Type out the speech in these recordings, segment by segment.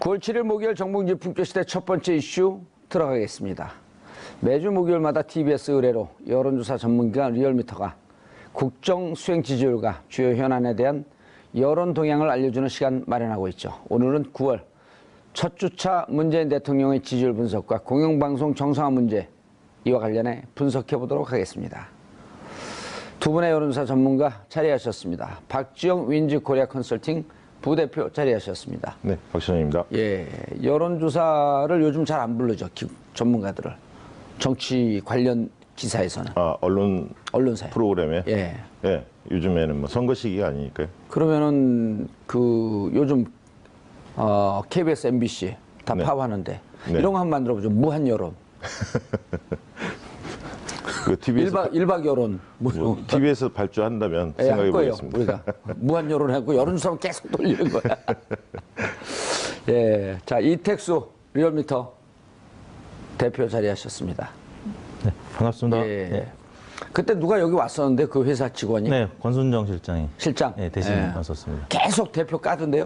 9월 7일 목요일 정봉주 품격시대 첫 번째 이슈 들어가겠습니다. 매주 목요일마다 TBS 의뢰로 여론조사 전문기관 리얼미터가 국정 수행 지지율과 주요 현안에 대한 여론 동향을 알려주는 시간 마련하고 있죠. 오늘은 9월 첫 주차 문재인 대통령의 지지율 분석과 공영방송 정상화 문제 이와 관련해 분석해 보도록 하겠습니다. 두 분의 여론조사 전문가 자리하셨습니다. 박지영 윈즈 코리아 컨설팅 부대표 자리하셨습니다. 네, 박시영입니다. 예, 여론조사를 요즘 잘 안 부르죠. 전문가들을. 정치 관련 기사에서는. 아, 언론사에. 프로그램에? 예. 예, 요즘에는 뭐 선거 시기가 아니니까요. 그러면은 요즘 KBS, MBC 다 네. 파업하는데 네. 이런 거 한번 만들어보죠. 무한 여론. 그 TBS 일박 여론. TBS 발주한다면 예, 할 생각해 거예요. 보겠습니다. 우리가 무한 여론하고 여론조사 계속 돌리는 거야. 예, 자 이택수 리얼미터 대표 자리하셨습니다. 네, 반갑습니다. 예. 네. 그때 누가 여기 왔었는데 그 회사 직원이 네, 권순정 실장이 실장 대신 예. 왔었습니다. 계속 대표 까던데요.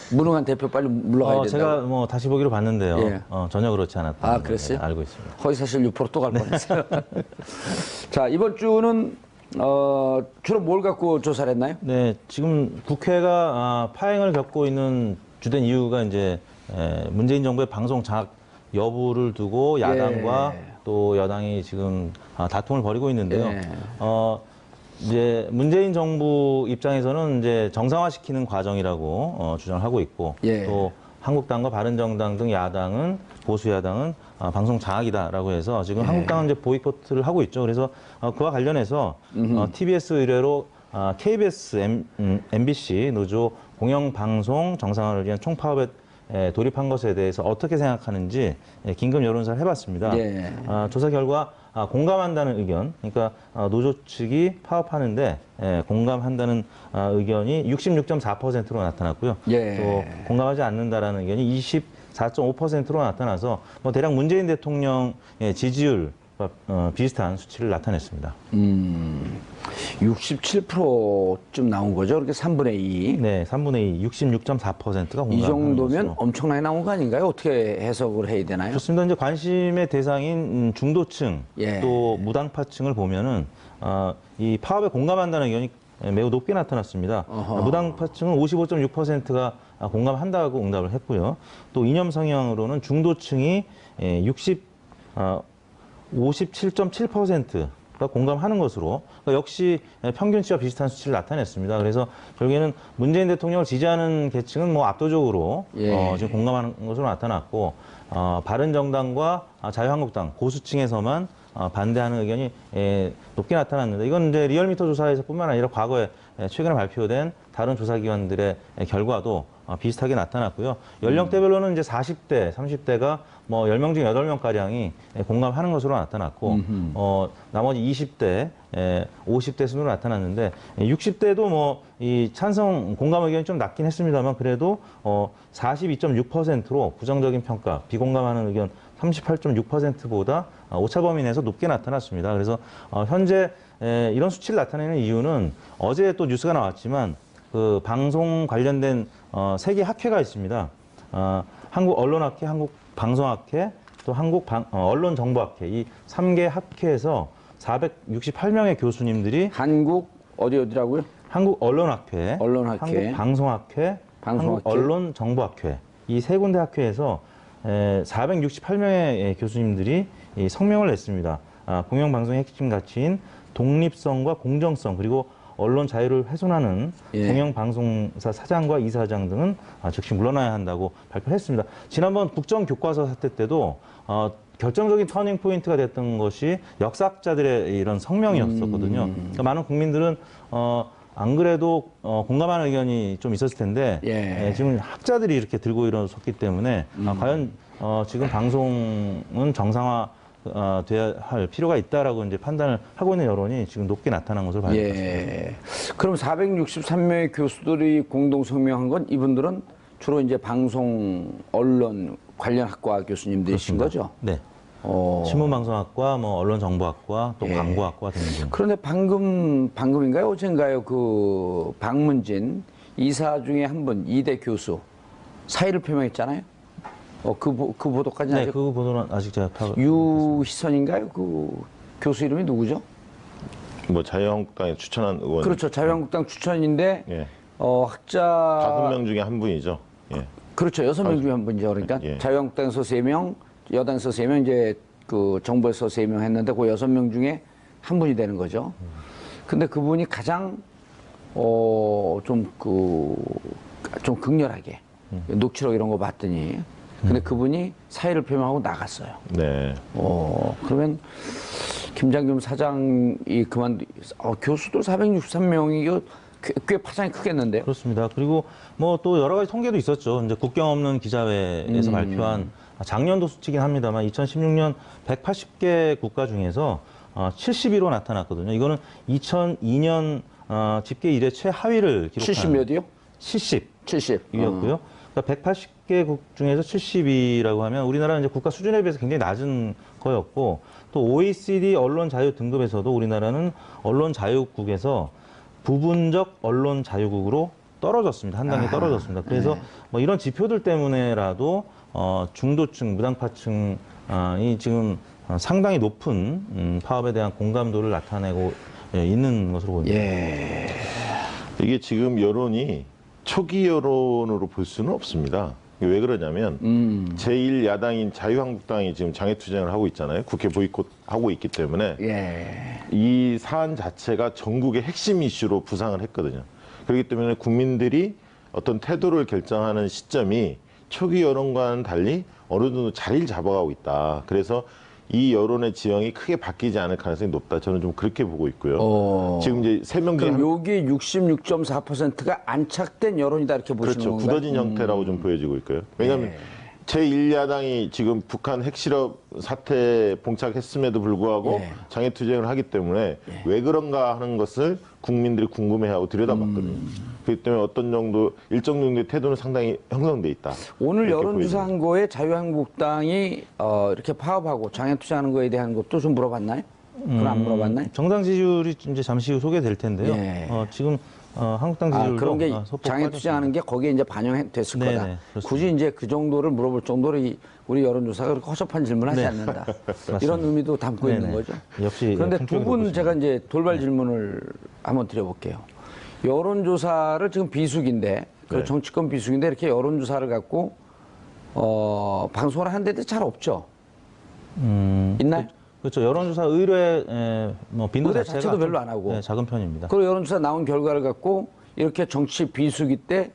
무능한 대표 빨리 물러가야 된다고. 제가 뭐 다시 보기로 봤는데요. 예. 전혀 그렇지 않았다. 아, 그랬어요? 알고 있습니다. 거의 사실 6%또 갈 뻔했어요. 자, 이번 주는 주로 뭘 갖고 조사를 했나요? 네, 지금 국회가 파행을 겪고 있는 주된 이유가 이제 문재인 정부의 방송 장악 여부를 두고 야당과 예. 또 여당이 지금 다툼을 벌이고 있는데요. 예. 이제 문재인 정부 입장에서는 이제 정상화시키는 과정이라고 주장을 하고 있고 예. 또 한국당과 바른정당 등 야당은 보수 야당은 방송 장악이다라고 해서 지금 예. 한국당은 이제 보이콧을 하고 있죠. 그래서 그와 관련해서 TBS 의뢰로 KBS, MBC 노조 공영방송 정상화를 위한 총파업에 돌입한 것에 대해서 어떻게 생각하는지 긴급 여론조사를 해봤습니다. 예. 조사 결과 공감한다는 의견, 그러니까 노조 측이 파업하는데 공감한다는 의견이 66.4%로 나타났고요. 예. 또 공감하지 않는다라는 의견이 24.5%로 나타나서 뭐 대략 문재인 대통령의 지지율과 비슷한 수치를 나타냈습니다. 67%쯤 나온 거죠. 그렇게 3분의 2. 네, 3분의 2, 66.4%가 공감하는 이 정도면 것으로. 엄청나게 나온 거 아닌가요? 어떻게 해석을 해야 되나요? 좋습니다. 이제 관심의 대상인 중도층 예. 또 무당파층을 보면은 이 파업에 공감한다는 의견이 매우 높게 나타났습니다. 어허. 무당파층은 55.6%가 공감한다고 응답을 했고요. 또 이념 성향으로는 중도층이 57.7%가 공감하는 것으로 그러니까 역시 평균치와 비슷한 수치를 나타냈습니다. 그래서 결국에는 문재인 대통령을 지지하는 계층은 뭐 압도적으로 예. 지금 공감하는 것으로 나타났고 바른정당과 자유한국당 보수층에서만 반대하는 의견이 높게 나타났는데 이건 이제 리얼미터 조사에서뿐만 아니라 과거에 최근에 발표된 다른 조사기관들의 결과도 비슷하게 나타났고요. 연령대별로는 이제 40대, 30대가 뭐 10명 중 8명가량이 공감하는 것으로 나타났고, 나머지 20대, 50대 순으로 나타났는데, 60대도 뭐 이 찬성 공감 의견이 좀 낮긴 했습니다만, 그래도 42.6%로 부정적인 평가, 비공감하는 의견 38.6%보다 오차 범위 내에서 높게 나타났습니다. 그래서 현재 이런 수치를 나타내는 이유는 어제 또 뉴스가 나왔지만 그 방송 관련된 세계 학회가 있습니다. 한국 언론학회, 한국 방송학회, 또 한국 언론정보학회 이 3개 학회에서 468명의 교수님들이 한국 어디라고요? 한국 언론학회, 언론학회, 한국 방송학회, 한국 언론정보학회 이 세 군데 학회에서 468명의 교수님들이 이 성명을 냈습니다. 공영방송의 핵심 가치인 독립성과 공정성 그리고 언론 자유를 훼손하는 예. 공영방송사 사장과 이사장 등은 즉시 물러나야 한다고 발표했습니다. 지난번 국정교과서 사태 때도 결정적인 터닝 포인트가 됐던 것이 역사학자들의 이런 성명이었었거든요. 그러니까 많은 국민들은 안 그래도 공감하는 의견이 좀 있었을 텐데 예. 지금 학자들이 이렇게 들고 일어섰기 때문에 과연 지금 방송은 정상화 돼야 할 필요가 있다라고 이제 판단을 하고 있는 여론이 지금 높게 나타난 것으로 봐야 됩니다. 예. 그럼 463명의 교수들이 공동 성명한 건 이분들은 주로 이제 방송 언론 관련 학과 교수님들이신 거죠? 네. 신문방송학과, 뭐 언론정보학과, 또 예. 광고학과 등등. 그런데 방금인가요? 어젠가요? 그 박문진 이사 중에 한 분, 이대 교수 사의를 표명했잖아요. 그 보도까지 네, 아직 그 보도는 아직 제가 파악. 유희선인가요? 그 교수 이름이 누구죠? 뭐 자유한국당에 추천한 의원. 그렇죠. 자유한국당 추천인데 예. 학자 5명 중에 한 분이죠. 예. 그렇죠. 6명 중에 한 분이죠. 그러니까 예. 자유한국당에서 3명, 여당에서 3명, 이제 그 정부에서 3명 했는데 그 6명 중에 한 분이 되는 거죠. 근데 그분이 가장 좀 극렬하게 녹취록 이런 거 봤더니 근데 그분이 사의를 표명하고 나갔어요. 네. 그러면 김장겸 사장이 교수도 463명이 이거 꽤 파장이 크겠는데요. 그렇습니다. 그리고 뭐 또 여러 가지 통계도 있었죠. 이제 국경 없는 기자회에서 발표한 작년도 수치긴 합니다만 2016년 180개 국가 중에서 71로 나타났거든요. 이거는 2002년 집계 이래 최하위를 기록한 70 몇이요? 70. 70. 이었고요. 그러니까 180개국 중에서 70이라고 하면 우리나라는 이제 국가 수준에 비해서 굉장히 낮은 거였고 또 OECD 언론 자유 등급에서도 우리나라는 언론 자유국에서 부분적 언론 자유국으로 떨어졌습니다. 한 단계 떨어졌습니다. 그래서 뭐 이런 지표들 때문에라도 중도층, 무당파층이 지금 상당히 높은 파업에 대한 공감도를 나타내고 있는 것으로 보입니다. 예. 이게 지금 여론이 초기 여론으로 볼 수는 없습니다. 왜 그러냐면 제1야당인 자유한국당이 지금 장애투쟁을 하고 있잖아요. 국회 보이콧하고 있기 때문에 예. 이 사안 자체가 전국의 핵심 이슈로 부상을 했거든요. 그렇기 때문에 국민들이 어떤 태도를 결정하는 시점이 초기 여론과는 달리 어느 정도 자리를 잡아가고 있다. 그래서 이 여론의 지형이 크게 바뀌지 않을 가능성이 높다. 저는 좀 그렇게 보고 있고요. 지금 이제 3명 중에 그럼 여기 66.4%가 안착된 여론이다 이렇게 보시는 그렇죠. 건가요? 굳어진 형태라고 좀 보여지고 있고요. 왜냐하면 제1야당이 지금 북한 핵실험 사태에 봉착했음에도 불구하고 예. 장애투쟁을 하기 때문에 왜 그런가 하는 것을 국민들이 궁금해하고 들여다봤거든요. 그렇기 때문에 일정 정도의 태도는 상당히 형성돼 있다. 오늘 이렇게 여론조사한 보여집니다. 거에 자유한국당이 이렇게 파업하고 장애투쟁하는 거에 대한 것도 좀 물어봤나요? 그건 안 물어봤나요? 정당 지지율이 이제 잠시 후 소개될 텐데요. 예. 지금 한국당 지지율도 그런 게 소폭 장애투쟁하는 게 거기에 이제 반영됐을 네네, 거다. 그렇습니다. 굳이 이제 그 정도를 물어볼 정도로 우리 여론조사가 그렇게 허접한 질문을 하지 않는다. 이런 의미도 담고 있는 네네. 거죠. 역시 그런데 두 풍토를 분 보고 제가 이제 돌발 질문을 한번 드려볼게요. 여론조사를 지금 비수기인데, 네. 정치권 비수기인데 이렇게 여론조사를 갖고 방송을 하는 데도 잘 없죠. 있나요? 그렇죠. 여론조사 의뢰 뭐 빈도 의뢰 자체가 자체도 별로 좀, 안 하고. 네, 작은 편입니다. 그리고 여론조사 나온 결과를 갖고 이렇게 정치 비수기 때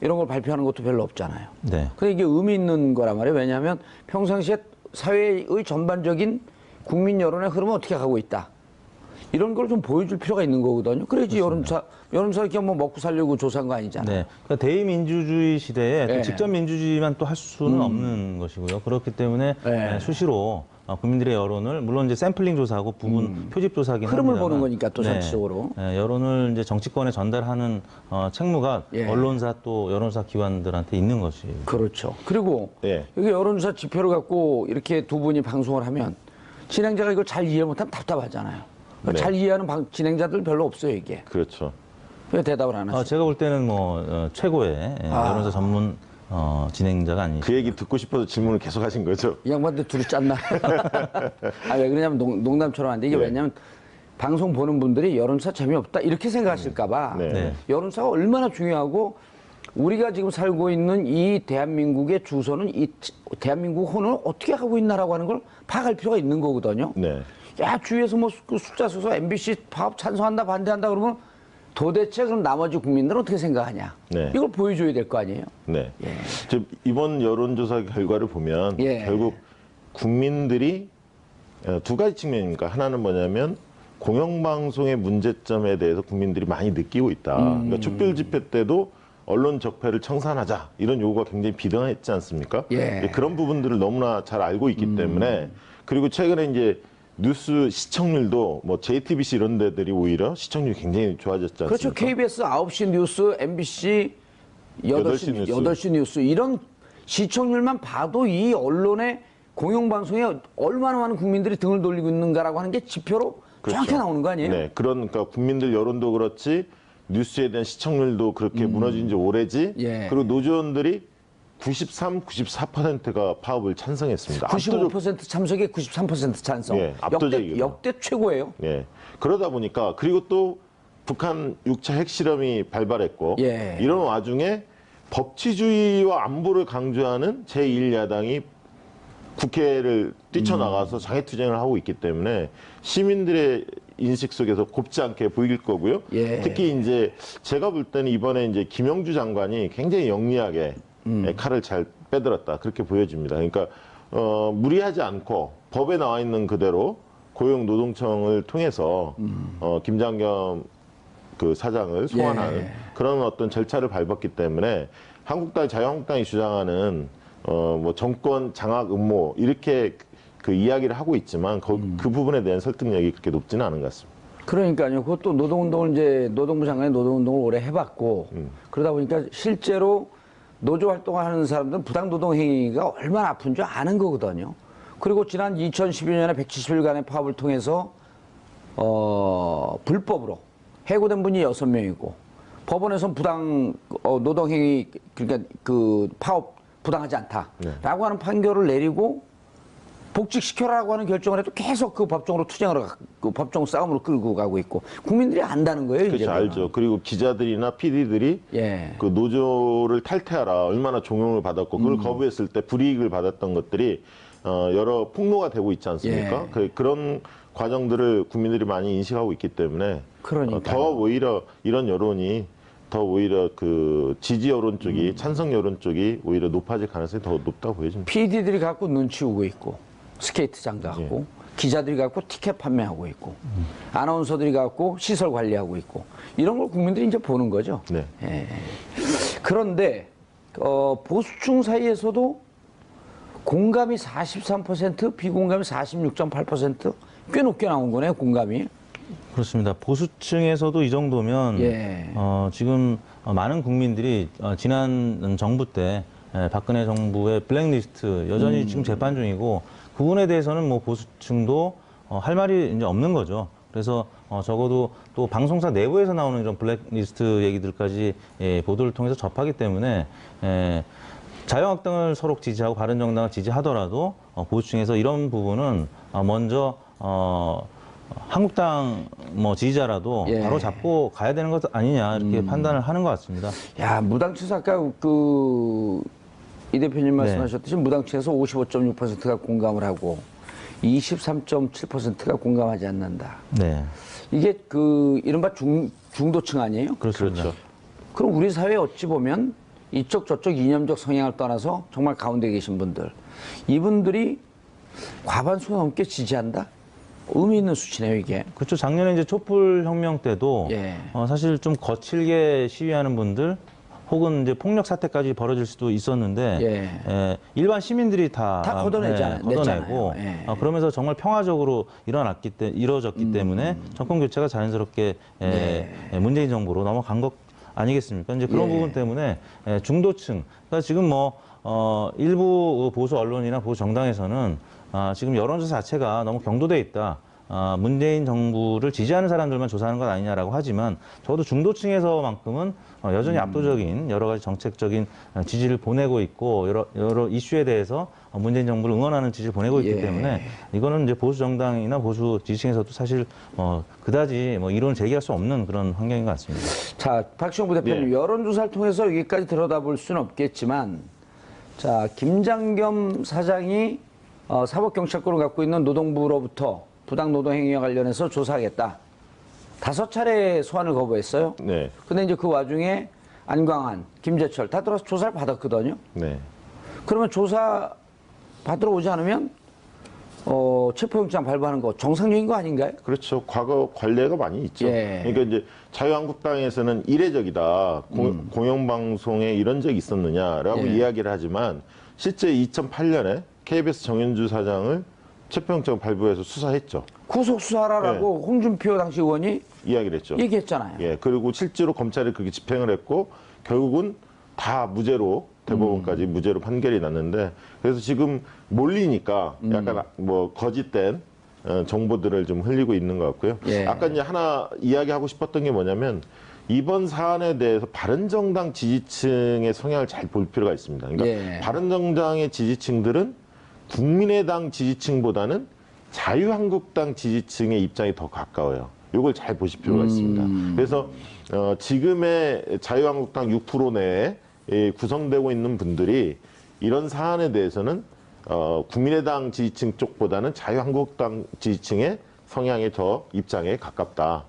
이런 걸 발표하는 것도 별로 없잖아요. 네. 근데 이게 의미 있는 거란 말이에요. 왜냐하면 평상시에 사회의 전반적인 국민 여론의 흐름은 어떻게 가고 있다. 이런 걸 좀 보여줄 필요가 있는 거거든요. 그래야지 여론조사 이렇게 뭐 먹고 살려고 조사한 거 아니잖아요. 네. 그러니까 대의민주주의 시대에 또 네. 직접 민주주의만 또 할 수는 없는 것이고요. 그렇기 때문에 네. 수시로 국민들의 여론을 물론 이제 샘플링 조사하고 부분 표집 조사긴 흐름을 합니다만 보는 거니까 또 전체적으로. 네, 여론을 이제 정치권에 전달하는 책무가 예. 언론사 또 여론사 기관들한테 있는 것이에요. 그렇죠. 그리고 네. 여기 여론조사 지표를 갖고 이렇게 두 분이 방송을 하면 진행자가 이걸 잘 이해 못하면 답답하잖아요. 네. 잘 이해하는 진행자들 별로 없어요, 이게. 그렇죠. 왜 대답을 안 하세요? 제가 볼 때는 뭐 최고의 여론사 전문 진행자가 아니죠. 그 얘기 듣고 싶어서 질문을 계속 하신 거죠? 이 양반들 둘이 짰나? 왜 그러냐면 농담처럼 하는데 이게 네. 왜냐면 방송 보는 분들이 여론조사 재미없다 이렇게 생각하실까봐 네. 네. 여론조사가 얼마나 중요하고 우리가 지금 살고 있는 이 대한민국의 주소는 이 대한민국 혼을 어떻게 하고 있나라고 하는 걸 파악할 필요가 있는 거거든요. 네. 야, 주위에서 뭐 그 숫자 써서 MBC 파업 찬성한다 반대한다 그러면 도대체 그럼 나머지 국민들은 어떻게 생각하냐? 네. 이걸 보여줘야 될 거 아니에요? 네. 지금 이번 여론조사 결과를 보면 예. 결국 국민들이 두 가지 측면입니까? 하나는 뭐냐면 공영방송의 문제점에 대해서 국민들이 많이 느끼고 있다. 그러니까 촛불 집회 때도 언론 적폐를 청산하자 이런 요구가 굉장히 비등했지 않습니까? 예. 그런 부분들을 너무나 잘 알고 있기 때문에 그리고 최근에 이제 뉴스 시청률도 뭐 JTBC 이런 데들이 오히려 시청률이 굉장히 좋아졌지 않습니까? 그렇죠. KBS 9시 뉴스, MBC 8시 뉴스. 8시 뉴스 이런 시청률만 봐도 이 언론의 공영방송에 얼마나 많은 국민들이 등을 돌리고 있는가라고 하는 게 지표로 정확히 나오는 거 아니에요? 네, 그러니까 국민들 여론도 그렇지 뉴스에 대한 시청률도 그렇게 무너진 지 오래지. 예. 그리고 노조원들이 93, 94%가 파업을 찬성했습니다. 95% 참석에 93% 찬성. 예, 압도적이거든요. 역대 최고예요. 예. 그러다 보니까 그리고 또 북한 6차 핵실험이 발발했고 예. 이런 와중에 법치주의와 안보를 강조하는 제1야당이 국회를 뛰쳐나가서 장애투쟁을 하고 있기 때문에 시민들의 인식 속에서 곱지 않게 보일 거고요. 예. 특히 이제 제가 볼 때는 이번에 이제 김영주 장관이 굉장히 영리하게 칼을 잘 빼들었다 그렇게 보여집니다. 그러니까 무리하지 않고 법에 나와 있는 그대로 고용노동청을 통해서 김장겸 그 사장을 소환하는 예. 그런 어떤 절차를 밟았기 때문에 한국당 자유한국당이 주장하는 뭐 정권 장악 음모 이렇게 그 이야기를 하고 있지만 그 부분에 대한 설득력이 그렇게 높지는 않은 것 같습니다. 그러니까요. 그것도 노동운동을 이제 노동부 장관이 노동운동을 오래 해봤고 그러다 보니까 실제로 노조 활동을 하는 사람들은 부당노동 행위가 얼마나 아픈 줄 아는 거거든요. 그리고 지난 2012년에 170일간의 파업을 통해서 불법으로 해고된 분이 6명이고 법원에서는 부당 노동 행위 그러니까 그 파업 부당하지 않다라고 하는 판결을 내리고 복직시켜라라고 하는 결정을 해도 계속 그 법정으로 투쟁을 그 법정 싸움으로 끌고 가고 있고 국민들이 안다는 거예요. 그렇죠, 이제는. 알죠. 그리고 기자들이나 PD들이 예. 그 노조를 탈퇴하라 얼마나 종용을 받았고 그걸 거부했을 때 불이익을 받았던 것들이 여러 폭로가 되고 있지 않습니까? 예. 그런 과정들을 국민들이 많이 인식하고 있기 때문에 그러니까요. 더 오히려 이런 여론이 더 오히려 그 지지 여론 쪽이 찬성 여론 쪽이 오히려 높아질 가능성이 더 높다고 보여집니다. PD들이 갖고 눈치 오고 있고 스케이트장도 갖고 기자들이 갖고 티켓 판매하고 있고 아나운서들이 갖고 시설 관리하고 있고 이런 걸 국민들이 이제 보는 거죠. 네. 예. 그런데 보수층 사이에서도 공감이 43%, 비공감이 46.8%꽤 높게 나온 거네요. 공감이. 그렇습니다. 보수층에서도 이 정도면 예. 지금 많은 국민들이 지난 정부 때 박근혜 정부의 블랙리스트 여전히 지금 재판 중이고 그 부분에 대해서는 뭐 보수층도 할 말이 이제 없는 거죠. 그래서 적어도 또 방송사 내부에서 나오는 이런 블랙리스트 얘기들까지 보도를 통해서 접하기 때문에 자유한국당을 서로 지지하고 바른정당을 지지하더라도 보수층에서 이런 부분은 먼저 한국당 뭐 지지자라도 예. 바로 잡고 가야 되는 것 아니냐 이렇게 판단을 하는 것 같습니다. 야, 무당층에서 아까 이 대표님 말씀하셨듯이 무당층에서 55.6%가 공감을 하고 23.7%가 공감하지 않는다. 네, 이게 이른바 중도층 아니에요? 그렇습니다. 그렇죠. 그럼 우리 사회 어찌 보면 이쪽 저쪽 이념적 성향을 떠나서 정말 가운데 계신 분들 이분들이 과반수 넘게 지지한다? 의미 있는 수치네요, 이게. 그렇죠. 작년에 이제 촛불 혁명 때도 예. 사실 좀 거칠게 시위하는 분들 혹은 이제 폭력 사태까지 벌어질 수도 있었는데 일반 시민들이 다 걷어내고 걷어내고 그러면서 정말 평화적으로 이루어졌기 때문에 정권 교체가 자연스럽게 문재인 정부로 넘어간 것 아니겠습니까? 이제 그런 부분 때문에 중도층, 그러니까 지금 뭐 일부 보수 언론이나 보수 정당에서는 지금 여론조사 자체가 너무 경도돼 있다. 문재인 정부를 지지하는 사람들만 조사하는 것 아니냐라고 하지만 적어도 중도층에서만큼은 여전히 압도적인 여러 가지 정책적인 지지를 보내고 있고 여러 이슈에 대해서 문재인 정부를 응원하는 지지를 보내고 있기 때문에 이거는 이제 보수 정당이나 보수 지지층에서도 사실 그다지 뭐 이론을 제기할 수 없는 그런 환경인 것 같습니다. 자, 박시영 부대표님, 여론조사를 통해서 여기까지 들여다볼 수는 없겠지만, 자, 김장겸 사장이 사법경찰권을 갖고 있는 노동부로부터 부당노동행위와 관련해서 조사하겠다. 5차례 소환을 거부했어요. 네. 근데 이제 그 와중에 안광한, 김재철 다 들어서 조사를 받았거든요. 네. 그러면 조사 받으러 오지 않으면 체포영장 발부하는 거 정상적인 거 아닌가요? 그렇죠. 과거 관례가 많이 있죠. 그러니까 이제 자유한국당에서는 이례적이다. 공영방송에 이런 적이 있었느냐라고 이야기를 하지만 실제 2008년에 KBS 정현주 사장을 체포영장 발부해서 수사했죠. 구속수사라고 홍준표 당시 의원이 이야기를 했죠. 얘기했잖아요. 예, 그리고 실제로 검찰이 그렇게 집행을 했고 결국은 다 무죄로 대법원까지 무죄로 판결이 났는데 그래서 지금 몰리니까 약간 뭐 거짓된 정보들을 좀 흘리고 있는 것 같고요. 아까 이제 하나 이야기하고 싶었던 게 뭐냐면 이번 사안에 대해서 바른정당 지지층의 성향을 잘 볼 필요가 있습니다. 그러니까 예. 바른정당의 지지층들은 국민의당 지지층보다는 자유한국당 지지층의 입장이 더 가까워요. 이걸 잘 보실 필요가 있습니다. 그래서 지금의 자유한국당 6% 내에 구성되고 있는 분들이 이런 사안에 대해서는 국민의당 지지층 쪽보다는 자유한국당 지지층의 성향의 더 입장에 가깝다.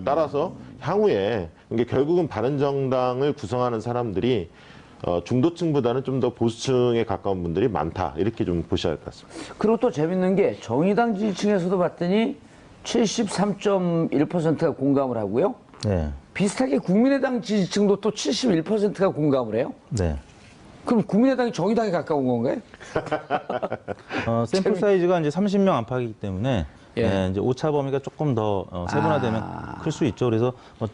따라서 향후에 그러니까 결국은 바른정당을 구성하는 사람들이 중도층보다는 좀 더 보수층에 가까운 분들이 많다. 이렇게 좀 보셔야 할 것 같습니다. 그리고 또 재밌는 게 정의당 지지층에서도 봤더니 73.1%가 공감을 하고요. 네. 비슷하게 국민의당 지지층도 또 71%가 공감을 해요. 네. 그럼 국민의당이 정의당에 가까운 건가요? 샘플 사이즈가 이제 30명 안팎이기 때문에 예. 이제 오차 범위가 조금 더 세분화되면 클 수 있죠. 그래서 뭐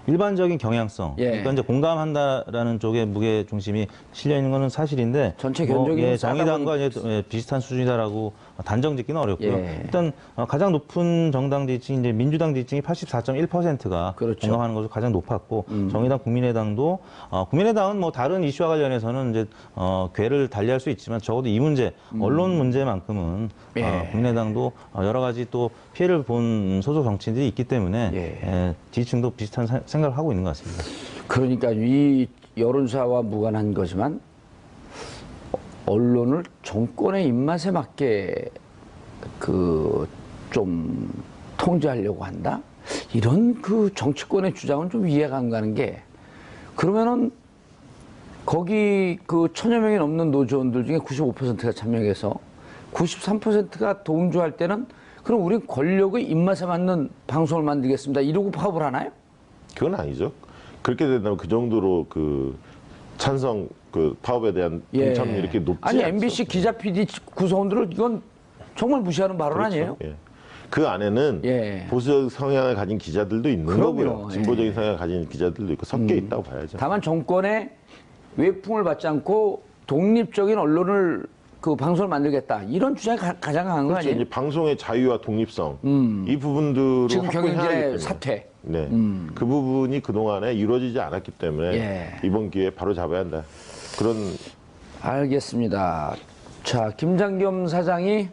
일반적인 경향성, 예. 그러니까 이제 공감한다라는 쪽에 무게 중심이 실려 있는 것은 사실인데, 전체 견적이 예, 싸다 정의당과 이제 비슷한 수준이다라고 단정짓기는 어렵고요. 예. 일단 가장 높은 정당 지지층 이제 민주당 지지층이 84.1%가 그렇죠. 공감하는 것으로 가장 높았고, 정의당, 국민의당도 국민의당은 뭐 다른 이슈와 관련해서는 이제 궤를 달리할 수 있지만 적어도 이 문제, 언론 문제만큼은 예. 국민의당도 여러 가지 또 피해를 본 소속 정치인들이 있기 때문에 예. 지지층도 비슷한 생각을 하고 있는 것 같습니다. 그러니까 이 여론사와 무관한 거지만 언론을 정권의 입맛에 맞게 그 좀 통제하려고 한다? 이런 그 정치권의 주장은 좀 이해가 안 가는 게, 그러면은 거기 그 1000여 명이 넘는 노조원들 중에 95%가 참여해서 93%가 동조할 때는 그럼 우린 권력의 입맛에 맞는 방송을 만들겠습니다. 이러고 파업을 하나요? 그건 아니죠. 그렇게 된다면 그 정도로 그 찬성 그 파업에 대한 동참률이 이렇게 높지 아니 않죠. MBC 기자 PD 구성원들은 이건 정말 무시하는 발언 그렇죠. 아니에요? 예. 그 안에는 예. 보수적 성향을 가진 기자들도 있는 그럼요. 거고요. 진보적인 예. 성향을 가진 기자들도 있고 섞여 있다고 봐야죠. 다만 정권의 외풍을 받지 않고 독립적인 언론을 그 방송을 만들겠다, 이런 주장이 가장 강한 거 그렇죠. 아니에요? 이제 방송의 자유와 독립성 이 부분들을 지금 확보해야 하기 경영진의 때문에. 사퇴. 네, 그 부분이 그 동안에 이루어지지 않았기 때문에 예. 이번 기회에 바로 잡아야 한다. 그런 알겠습니다. 자, 김장겸 사장이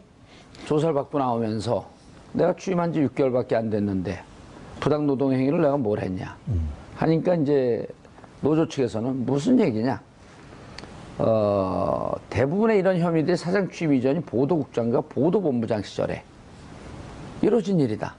조사를 받고 나오면서 내가 취임한 지 6개월밖에 안 됐는데 부당 노동 행위를 내가 뭘 했냐 하니까 이제 노조 측에서는 무슨 얘기냐? 대부분의 이런 혐의들이 사장 취임 이전이 보도국장과 보도본부장 시절에 이루어진 일이다.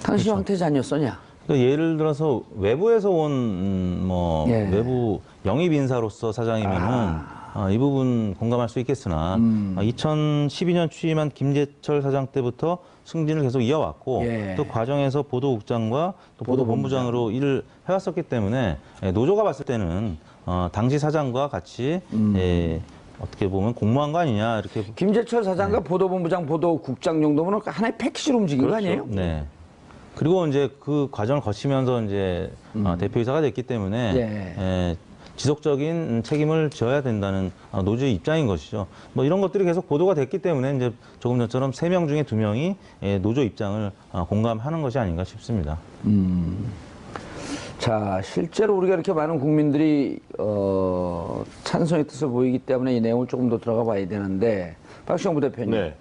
당시 그렇죠. 황태자 아니었었냐? 그러니까 예를 들어서 외부에서 온 뭐 예. 외부 영입 인사로서 사장이면은 이 부분 공감할 수 있겠으나 2012년 취임한 김재철 사장 때부터 승진을 계속 이어왔고 예. 또 과정에서 보도국장과 또 보도본부장으로 일을 해왔었기 때문에 노조가 봤을 때는 당시 사장과 같이 어떻게 보면 공모한 거 아니냐 이렇게. 김재철 사장과 보도본부장, 보도국장 정도면 하나의 패키지로 움직인 거 그렇죠. 아니에요? 네. 그리고 이제 그 과정을 거치면서 이제 대표이사가 됐기 때문에 예. 지속적인 책임을 져야 된다는 노조의 입장인 것이죠. 뭐 이런 것들이 계속 보도가 됐기 때문에 이제 조금 전처럼 3명 중에 2명이 노조 입장을 공감하는 것이 아닌가 싶습니다. 자, 실제로 우리가 이렇게 많은 국민들이 찬성의 뜻을 보이기 때문에 이 내용을 조금 더 들어가 봐야 되는데, 박시영 부대표님, 네.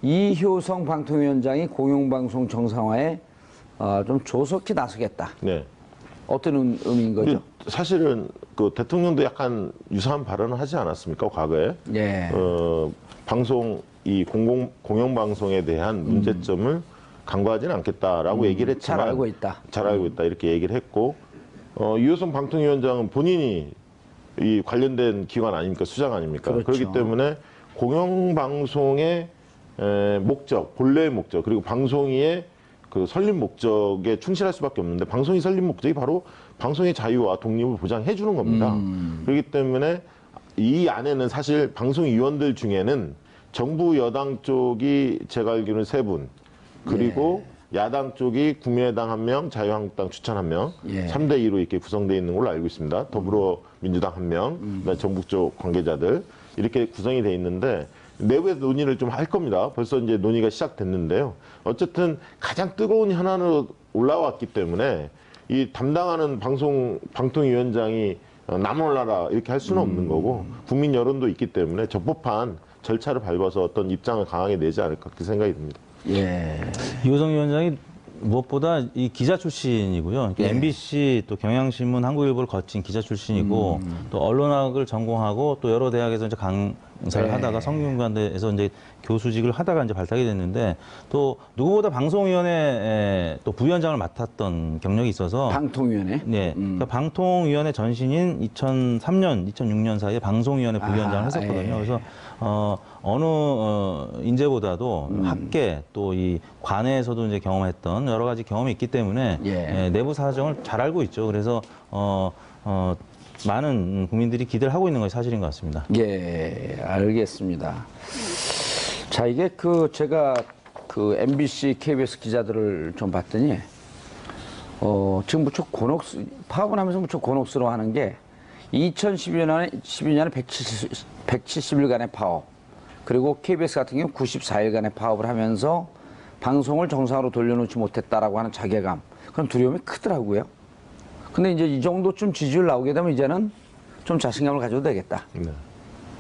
이효성 방통위원장이 공영방송 정상화에 좀 조속히 나서겠다. 네. 어떤 의미인 거죠? 사실은 그 대통령도 약간 유사한 발언을 하지 않았습니까 과거에? 예. 방송 이 공영방송에 대한 문제점을 간과하지는 않겠다라고 얘기를 했지만 잘 알고 있다. 잘 알고 있다 이렇게 얘기를 했고 이효성 방통위원장은 본인이 이 관련된 기관 아닙니까 수장 아닙니까? 그렇죠. 그렇기 때문에 공영방송의 목적 본래의 목적 그리고 방송위의 그 설립 목적에 충실할 수밖에 없는데 방송이 설립 목적이 바로 방송의 자유와 독립을 보장해 주는 겁니다. 그렇기 때문에 이 안에는 사실 방송위원들 중에는 정부 여당 쪽이 제가 알기로는 3분 그리고 야당 쪽이 국민의당 1명, 자유한국당 추천 1명, 예. 3대 2로 이렇게 구성되어 있는 걸로 알고 있습니다. 더불어민주당 1명, 그다음에 정부 쪽 관계자들 이렇게 구성이 돼 있는데 내부에서 논의를 좀 할 겁니다. 벌써 이제 논의가 시작됐는데요. 어쨌든 가장 뜨거운 현안으로 올라왔기 때문에 이 담당하는 방통위원장이 나몰라라 이렇게 할 수는 없는 거고 국민 여론도 있기 때문에 적법한 절차를 밟아서 어떤 입장을 강하게 내지 않을까 그렇게 생각이 듭니다. 예. 이호성 위원장이 무엇보다 이 기자 출신이고요. 예. MBC 또 경향신문, 한국일보를 거친 기자 출신이고 또 언론학을 전공하고 또 여러 대학에서 이제 강사를 네. 하다가 성균관대에서 이제 교수직을 하다가 이제 발탁이 됐는데 또 누구보다 방송위원회 또 부위원장을 맡았던 경력이 있어서 방통위원회. 네, 그러니까 방통위원회 전신인 2003년, 2006년 사이에 방송위원회 부위원장을 아하, 했었거든요. 예. 그래서 어느 인재보다도 학계 또 이 관내에서도 이제 경험했던 여러 가지 경험이 있기 때문에 예. 내부 사정을 잘 알고 있죠. 그래서 많은 국민들이 기대를 하고 있는 것이 사실인 것 같습니다. 예, 알겠습니다. 자, 이게 제가 MBC, KBS 기자들을 좀 봤더니, 지금 무척 파업을 하면서 무척 곤혹스러워 하는 게 2012년에 170일간의 파업, 그리고 KBS 같은 경우 94일간의 파업을 하면서 방송을 정상으로 돌려놓지 못했다라고 하는 자괴감, 그런 두려움이 크더라고요. 근데 이제 이 정도쯤 지지율 나오게 되면 이제는 좀 자신감을 가져도 되겠다. 네.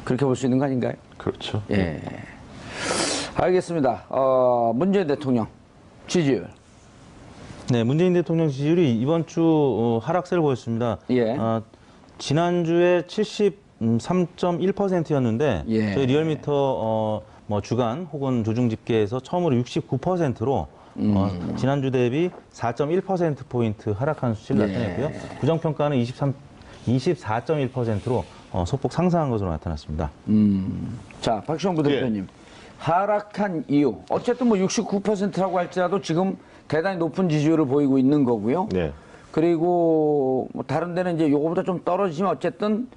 그렇게 볼 수 있는 거 아닌가요? 그렇죠. 예. 알겠습니다. 문재인 대통령 지지율. 네, 문재인 대통령 지지율이 이번 주 하락세를 보였습니다. 예. 지난주에 73.1%였는데 예. 저희 리얼미터 주간 혹은 조중 집계에서 처음으로 69%로 지난주 대비 4.1%포인트 하락한 수치를 예. 나타냈고요. 부정평가는 24.1%로 소폭 상승한 것으로 나타났습니다. 자, 박시영 부대표님. 하락한 이유. 어쨌든 69%라고 할지라도 지금 대단히 높은 지지율을 보이고 있는 거고요. 네. 그리고 다른 데는 이제 요거보다 좀 떨어지지만 어쨌든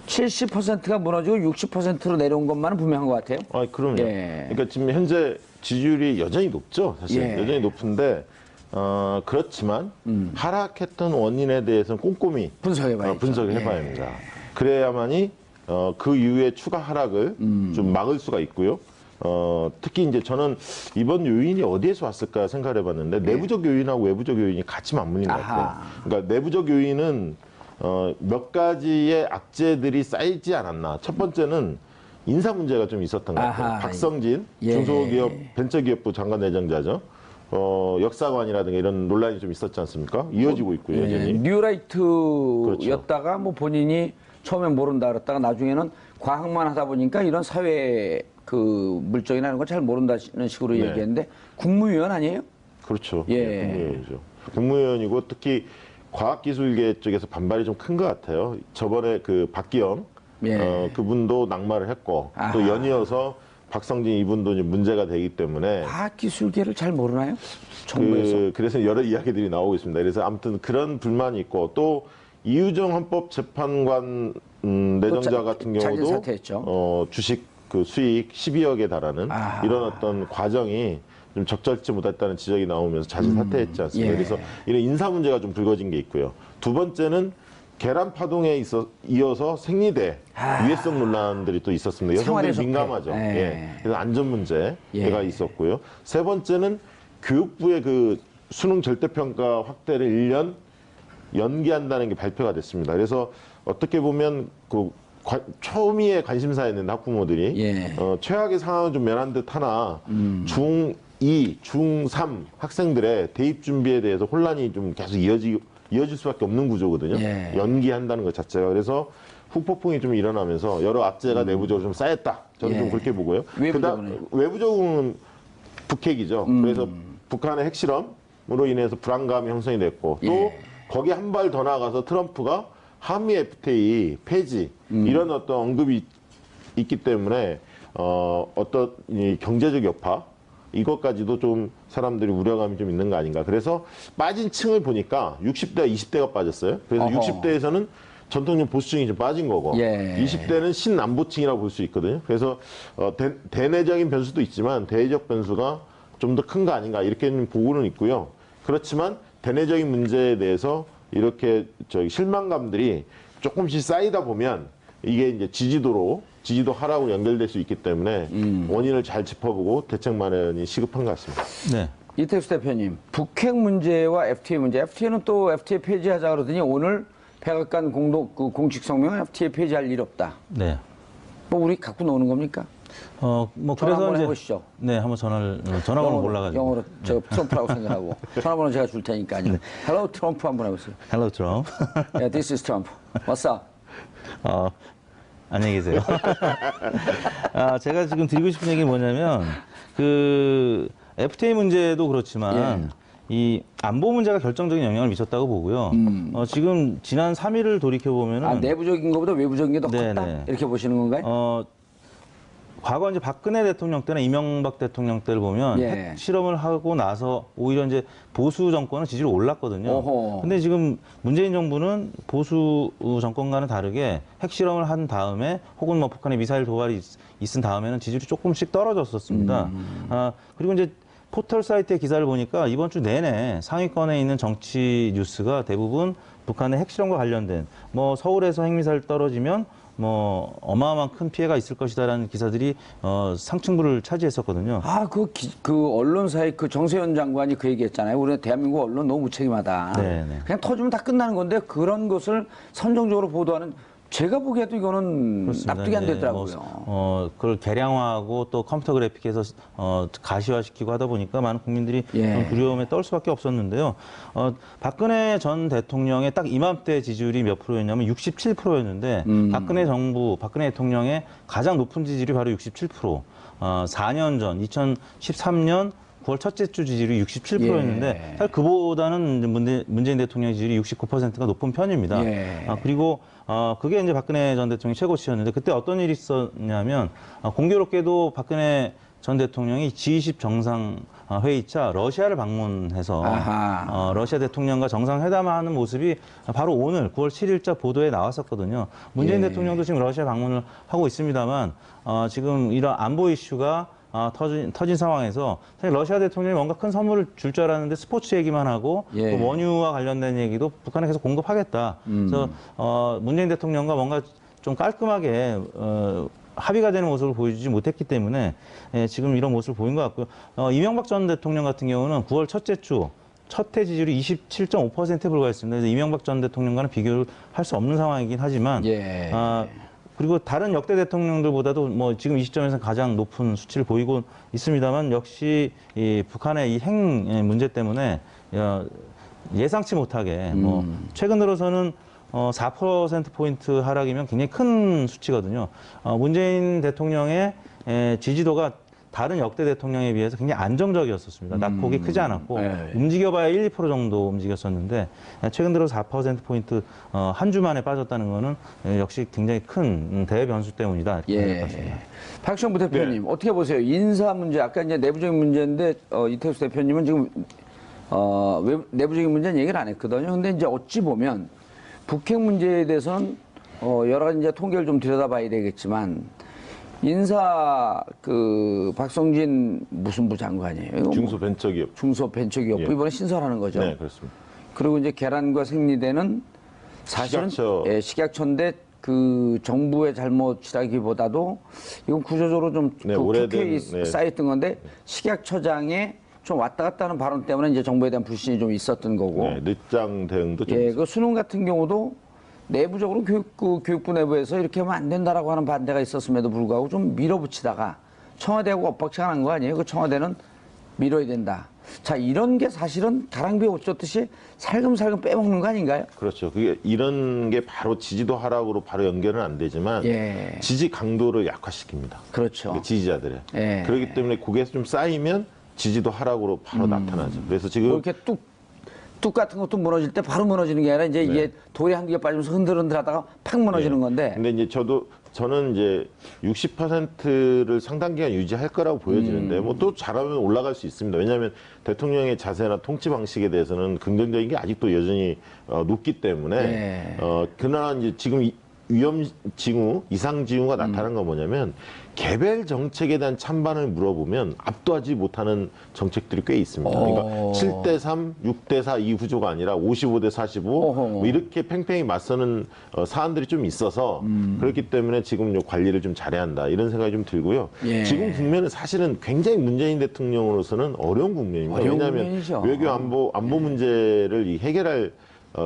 70%가 무너지고 60%로 내려온 것만은 분명한 것 같아요. 그럼요. 예. 그러니까 지금 현재 지지율이 여전히 높죠. 사실 예. 여전히 높은데 그렇지만 하락했던 원인에 대해서는 꼼꼼히 분석해봐야죠. 분석해봐야 예. 합니다. 그래야만이 그 이후에 추가 하락을 좀 막을 수가 있고요. 특히 이제 저는 이번 요인이 어디에서 왔을까 생각을 해봤는데 내부적 요인하고 외부적 요인이 같이 맞물린 것 같아요. 아하. 그러니까 내부적 요인은 몇 가지의 악재들이 쌓이지 않았나. 첫 번째는 인사 문제가 좀 있었던 것 같아요. 아하. 박성진 예. 중소기업 벤처기업부 장관 내정자죠. 역사관이라든가 이런 논란이 좀 있었지 않습니까? 이어지고 있고요, 여전히. 뉴라이트였다가 본인이 처음엔 모른다 그랬다가 나중에는 과학만 하다 보니까 이런 사회 물정이나 이런 걸 잘 모른다는 식으로 네. 얘기했는데 국무위원 아니에요? 그렇죠. 예. 네, 국무위원이죠. 국무위원이고 특히 과학기술계 쪽에서 반발이 좀 큰 것 같아요. 저번에 박기영 예. 그분도 낙마를 했고 아하. 또 연이어서 박성진 이분도 이제 문제가 되기 때문에 과학기술계를 잘 모르나요? 정부에서. 그래서 여러 이야기들이 나오고 있습니다. 그래서 아무튼 그런 불만이 있고 또 이유정 헌법재판관 내정자 같은 자진 경우도 사퇴했죠. 주식 수익 12억에 달하는 아하. 이런 어떤 과정이 좀 적절치 못했다는 지적이 나오면서 자진 사퇴했지 않습니까? 예. 그래서 이런 인사 문제가 좀 불거진 게 있고요. 두 번째는 계란 파동에 이어서 생리대 위해성 논란들이 또 있었습니다. 생활의 여성들이 적폐. 민감하죠. 예. 예. 그래서 안전 문제가 예. 있었고요. 세 번째는 교육부의 수능 절대평가 확대를 1년 연기한다는 게 발표가 됐습니다. 그래서 어떻게 보면 초미의 관심사였는데 학부모들이 예. 최악의 상황은 좀 면한 듯 하나 중2, 중3 학생들의 대입 준비에 대해서 혼란이 좀 계속 이어질 수밖에 없는 구조거든요. 예. 연기한다는 것 자체가. 그래서 후폭풍이 좀 일어나면서 여러 악재가 내부적으로 좀 쌓였다. 저는 예. 좀 그렇게 보고요. 외부적으로는? 외부적으로는 북핵이죠. 그래서 북한의 핵실험으로 인해서 불안감이 형성이 됐고 또 예. 거기 한 발 더 나가서 트럼프가 한미 FTA 폐지 이런 어떤 언급이 있기 때문에 어떤 이 경제적 여파 이것까지도 좀 사람들이 우려감이 좀 있는 거 아닌가. 그래서 빠진 층을 보니까 60대가 20대가 빠졌어요. 그래서 어허. 60대에서는 전통적 보수층이 좀 빠진 거고 예. 20대는 신남보층이라고 볼 수 있거든요. 그래서 대내적인 변수도 있지만 대외적 변수가 좀 더 큰 거 아닌가 이렇게 보고는 있고요. 그렇지만 대내적인 문제에 대해서 이렇게 실망감들이 조금씩 쌓이다 보면 이게 이제 지지도 하락으로 연결될 수 있기 때문에 원인을 잘 짚어보고 대책 마련이 시급한 것 같습니다. 네. 이택수 대표님, 북핵 문제와 FTA 문제, FTA는 또 FTA 폐지하자 그러더니 오늘 백악관 공식 성명은 FTA 폐지할 일 없다. 네. 뭐 우리 갖고 노는 겁니까? 뭐 전화 그래서 한번 이제 해보시죠. 네, 한번 전화번호 몰라가지고. 영어로 저 트럼프라고 생각하고 전화번호 제가 줄 테니까요. Hello 트럼프 한번 해보세요. Hello, Trump. Yeah, this is Trump. What's up? 안녕히 계세요. 제가 지금 드리고 싶은 얘기는 뭐냐면, 그, FTA 문제도 그렇지만, 이 안보 문제가 결정적인 영향을 미쳤다고 보고요. 지금 지난 3일을 돌이켜보면은. 내부적인 것보다 외부적인 게 더 컸다? 네네. 이렇게 보시는 건가요? 과거 이제 박근혜 대통령 때나 이명박 대통령 때를 보면 핵 실험을 하고 나서 오히려 이제 보수 정권은 지지율이 올랐거든요. 어허. 근데 지금 문재인 정부는 보수 정권과는 다르게 핵 실험을 한 다음에 혹은 뭐 북한의 미사일 도발이 있은 다음에는 지지율이 조금씩 떨어졌었습니다. 그리고 이제 포털 사이트의 기사를 보니까 이번 주 내내 상위권에 있는 정치 뉴스가 대부분 북한의 핵 실험과 관련된 뭐 서울에서 핵미사일 떨어지면 뭐 어마어마한 큰 피해가 있을 것이다라는 기사들이 상층부를 차지했었거든요. 그 언론사의 그 정세현 장관이 그 얘기했잖아요. 우리 대한민국 언론 너무 무책임하다. 네네. 그냥 터지면 다 끝나는 건데 그런 것을 선정적으로 보도하는 제가 보기에도 이거는 그렇습니다. 납득이 안 네, 되더라고요. 그걸 개량화하고 또 컴퓨터 그래픽해서 가시화시키고 하다 보니까 많은 국민들이 좀 두려움에 떨 수밖에 없었는데요. 박근혜 전 대통령의 딱 이맘때 지지율이 몇 프로였냐면 67%였는데 박근혜 정부, 박근혜 대통령의 가장 높은 지지율이 바로 67%. 4년 전, 2013년 9월 첫째 주 지지율이 67%였는데 사실 그보다는 문재인 대통령의 지지율이 69%가 높은 편입니다. 그리고 그게 이제 박근혜 전 대통령이 최고치였는데 그때 어떤 일이 있었냐면 공교롭게도 박근혜 전 대통령이 G20 정상 회의차 러시아를 방문해서 러시아 대통령과 정상회담하는 모습이 바로 오늘 9월 7일자 보도에 나왔었거든요. 문재인 대통령도 지금 러시아 방문을 하고 있습니다만 지금 이런 안보 이슈가 터진 상황에서 사실 러시아 대통령이 뭔가 큰 선물을 줄 줄 알았는데 스포츠 얘기만 하고 또 원유와 관련된 얘기도 북한에 계속 공급하겠다. 그래서 문재인 대통령과 뭔가 좀 깔끔하게 합의가 되는 모습을 보여주지 못했기 때문에 지금 이런 모습을 보인 것 같고요. 이명박 전 대통령 같은 경우는 9월 첫째 주 첫 해 지지율이 27.5%에 불과했습니다. 그래서 이명박 전 대통령과는 비교를 할 수 없는 상황이긴 하지만 그리고 다른 역대 대통령들보다도 뭐 지금 이 시점에서 가장 높은 수치를 보이고 있습니다만 역시 이 북한의 이 핵 문제 때문에 예상치 못하게 뭐 최근 들어서는 4%포인트 하락이면 굉장히 큰 수치거든요. 문재인 대통령의 지지도가 다른 역대 대통령에 비해서 굉장히 안정적이었었습니다. 낙폭이 크지 않았고 움직여봐야 1, 2% 정도 움직였었는데 최근 들어 4%포인트 한 주 만에 빠졌다는 거는 역시 굉장히 큰 대변수 때문이다. 박시영 부대표님 어떻게 보세요? 인사 문제 아까 이제 내부적인 문제인데 이택수 대표님은 지금 내부적인 문제는 얘기를 안 했거든요. 근데 이제 어찌 보면 북핵 문제에 대해서는 여러 가지 이제 통계를 좀 들여다봐야 되겠지만 인사 박성진 무슨 부 장관이에요? 중소벤처기업. 중소벤처기업 이번에 신설하는 거죠. 네, 그렇습니다. 그리고 이제 계란과 생리대는 사실은 식약처인데 그 정부의 잘못이라기보다도 이건 구조적으로 좀 국회에 쌓였던 건데 식약처장의 좀 왔다 갔다 하는 발언 때문에 이제 정부에 대한 불신이 좀 있었던 거고. 늦장 대응도 좀. 그 수능 같은 경우도 내부적으로 교육부 내부에서 이렇게 하면 안 된다라고 하는 반대가 있었음에도 불구하고 좀 밀어붙이다가 청와대하고 엇박자가 난 거 아니에요? 그 청와대는 밀어야 된다. 자, 이런 게 사실은 가랑비에 옷 젖듯이 살금살금 빼먹는 거 아닌가요? 그렇죠. 그게 이런 게 바로 지지도 하락으로 바로 연결은 안 되지만 지지 강도를 약화시킵니다. 그렇죠. 지지자들의. 그렇기 때문에 그게 좀 쌓이면 지지도 하락으로 바로 나타나죠. 그래서 지금 뭐 이렇게 뚝 같은 것도 무너질 때 바로 무너지는 게 아니라 이제 이게 돌이 한두 개 빠지면서 흔들흔들 하다가 팍 무너지는 건데. 근데 이제 저는 이제 60%를 상당 기간 유지할 거라고 보여지는데 뭐 또 잘하면 올라갈 수 있습니다. 왜냐하면 대통령의 자세나 통치 방식에 대해서는 긍정적인 게 아직도 여전히 높기 때문에 그러나 이제 지금 위험 징후, 이상 징후가 나타나는 건 뭐냐면 개별 정책에 대한 찬반을 물어보면 압도하지 못하는 정책들이 꽤 있습니다. 그러니까 7대3, 6대4 이 구조가 아니라 55대45 뭐 이렇게 팽팽히 맞서는 사안들이 좀 있어서 그렇기 때문에 지금 요 관리를 좀 잘해야 한다 이런 생각이 좀 들고요. 예. 지금 국면은 사실은 굉장히 문재인 대통령으로서는 어려운 국면입니다. 어려운 왜냐하면 국면이죠. 외교 안보 문제를 해결할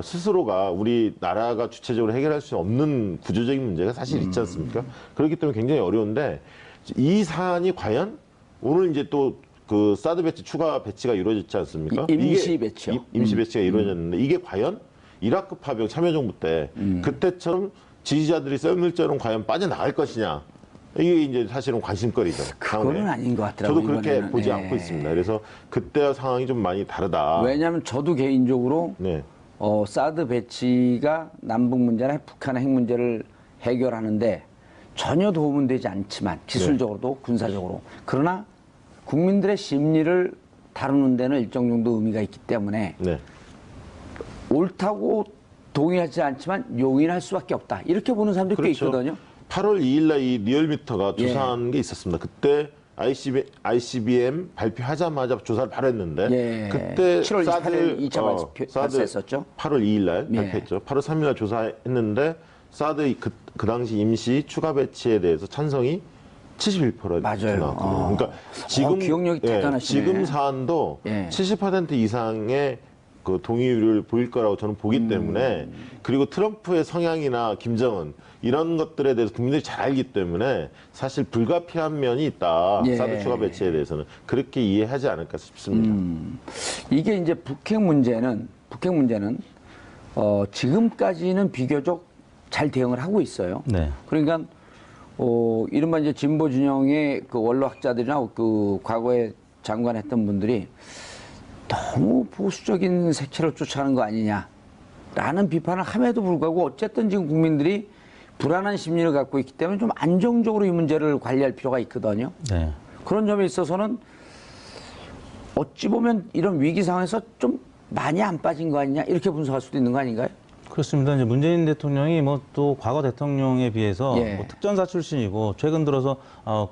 스스로가 우리나라가 주체적으로 해결할 수 없는 구조적인 문제가 사실 있지 않습니까? 그렇기 때문에 굉장히 어려운데 이 사안이 과연 오늘 이제 또 그 사드 배치 추가 배치가 이루어졌지 않습니까? 임시 배치요. 임시 배치가 이루어졌는데 이게 과연 이라크 파병 참여정부 때 그때처럼 지지자들이 썰물처럼 과연 빠져나갈 것이냐? 이게 이제 사실은 관심거리죠. 그거는 다음에. 아닌 것 같더라고요. 저도 그렇게 이번에는. 보지 예. 않고 있습니다. 그래서 그때와 상황이 좀 많이 다르다. 왜냐하면 저도 개인적으로 네. 사드 배치가 남북 문제나 북한의 핵 문제를 해결하는데 전혀 도움은 되지 않지만 기술적으로도 군사적으로 그러나 국민들의 심리를 다루는 데는 일정 정도 의미가 있기 때문에 네. 옳다고 동의하지 않지만 용인할 수밖에 없다 이렇게 보는 사람들이 꽤 있거든요. 8월 2일 날 이 리얼미터가 조사한 게 있었습니다. 그때 ICBM 발표하자마자 조사를 바로 했는데 예. 그때 7월 28일 2차 발표했었죠. 8월 2일 날 예. 발표했죠. 8월 3일 날 조사했는데 사드 그 당시 임시 추가 배치에 대해서 찬성이 71% 맞아요. 나왔거든요. 그러니까 지금 기억력이 대단하시네. 지금 사안도 예. 70% 이상의 그 동의율을 보일 거라고 저는 보기 때문에 그리고 트럼프의 성향이나 김정은 이런 것들에 대해서 국민들이 잘 알기 때문에 사실 불가피한 면이 있다. 예. 사드 추가 배치에 대해서는 그렇게 이해하지 않을까 싶습니다. 이게 이제 북핵 문제는 지금까지는 비교적 잘 대응을 하고 있어요. 네. 그러니까 이른바 이제 진보 진영의 그 원로학자들이나 그 과거에 장관했던 분들이 너무 보수적인 색채를 쫓아가는 거 아니냐라는 비판을 함에도 불구하고 어쨌든 지금 국민들이 불안한 심리를 갖고 있기 때문에 좀 안정적으로 이 문제를 관리할 필요가 있거든요. 네. 그런 점에 있어서는 어찌 보면 이런 위기 상황에서 좀 많이 안 빠진 거 아니냐 이렇게 분석할 수도 있는 거 아닌가요? 그렇습니다. 이제 문재인 대통령이 뭐 또 과거 대통령에 비해서 예. 뭐 특전사 출신이고 최근 들어서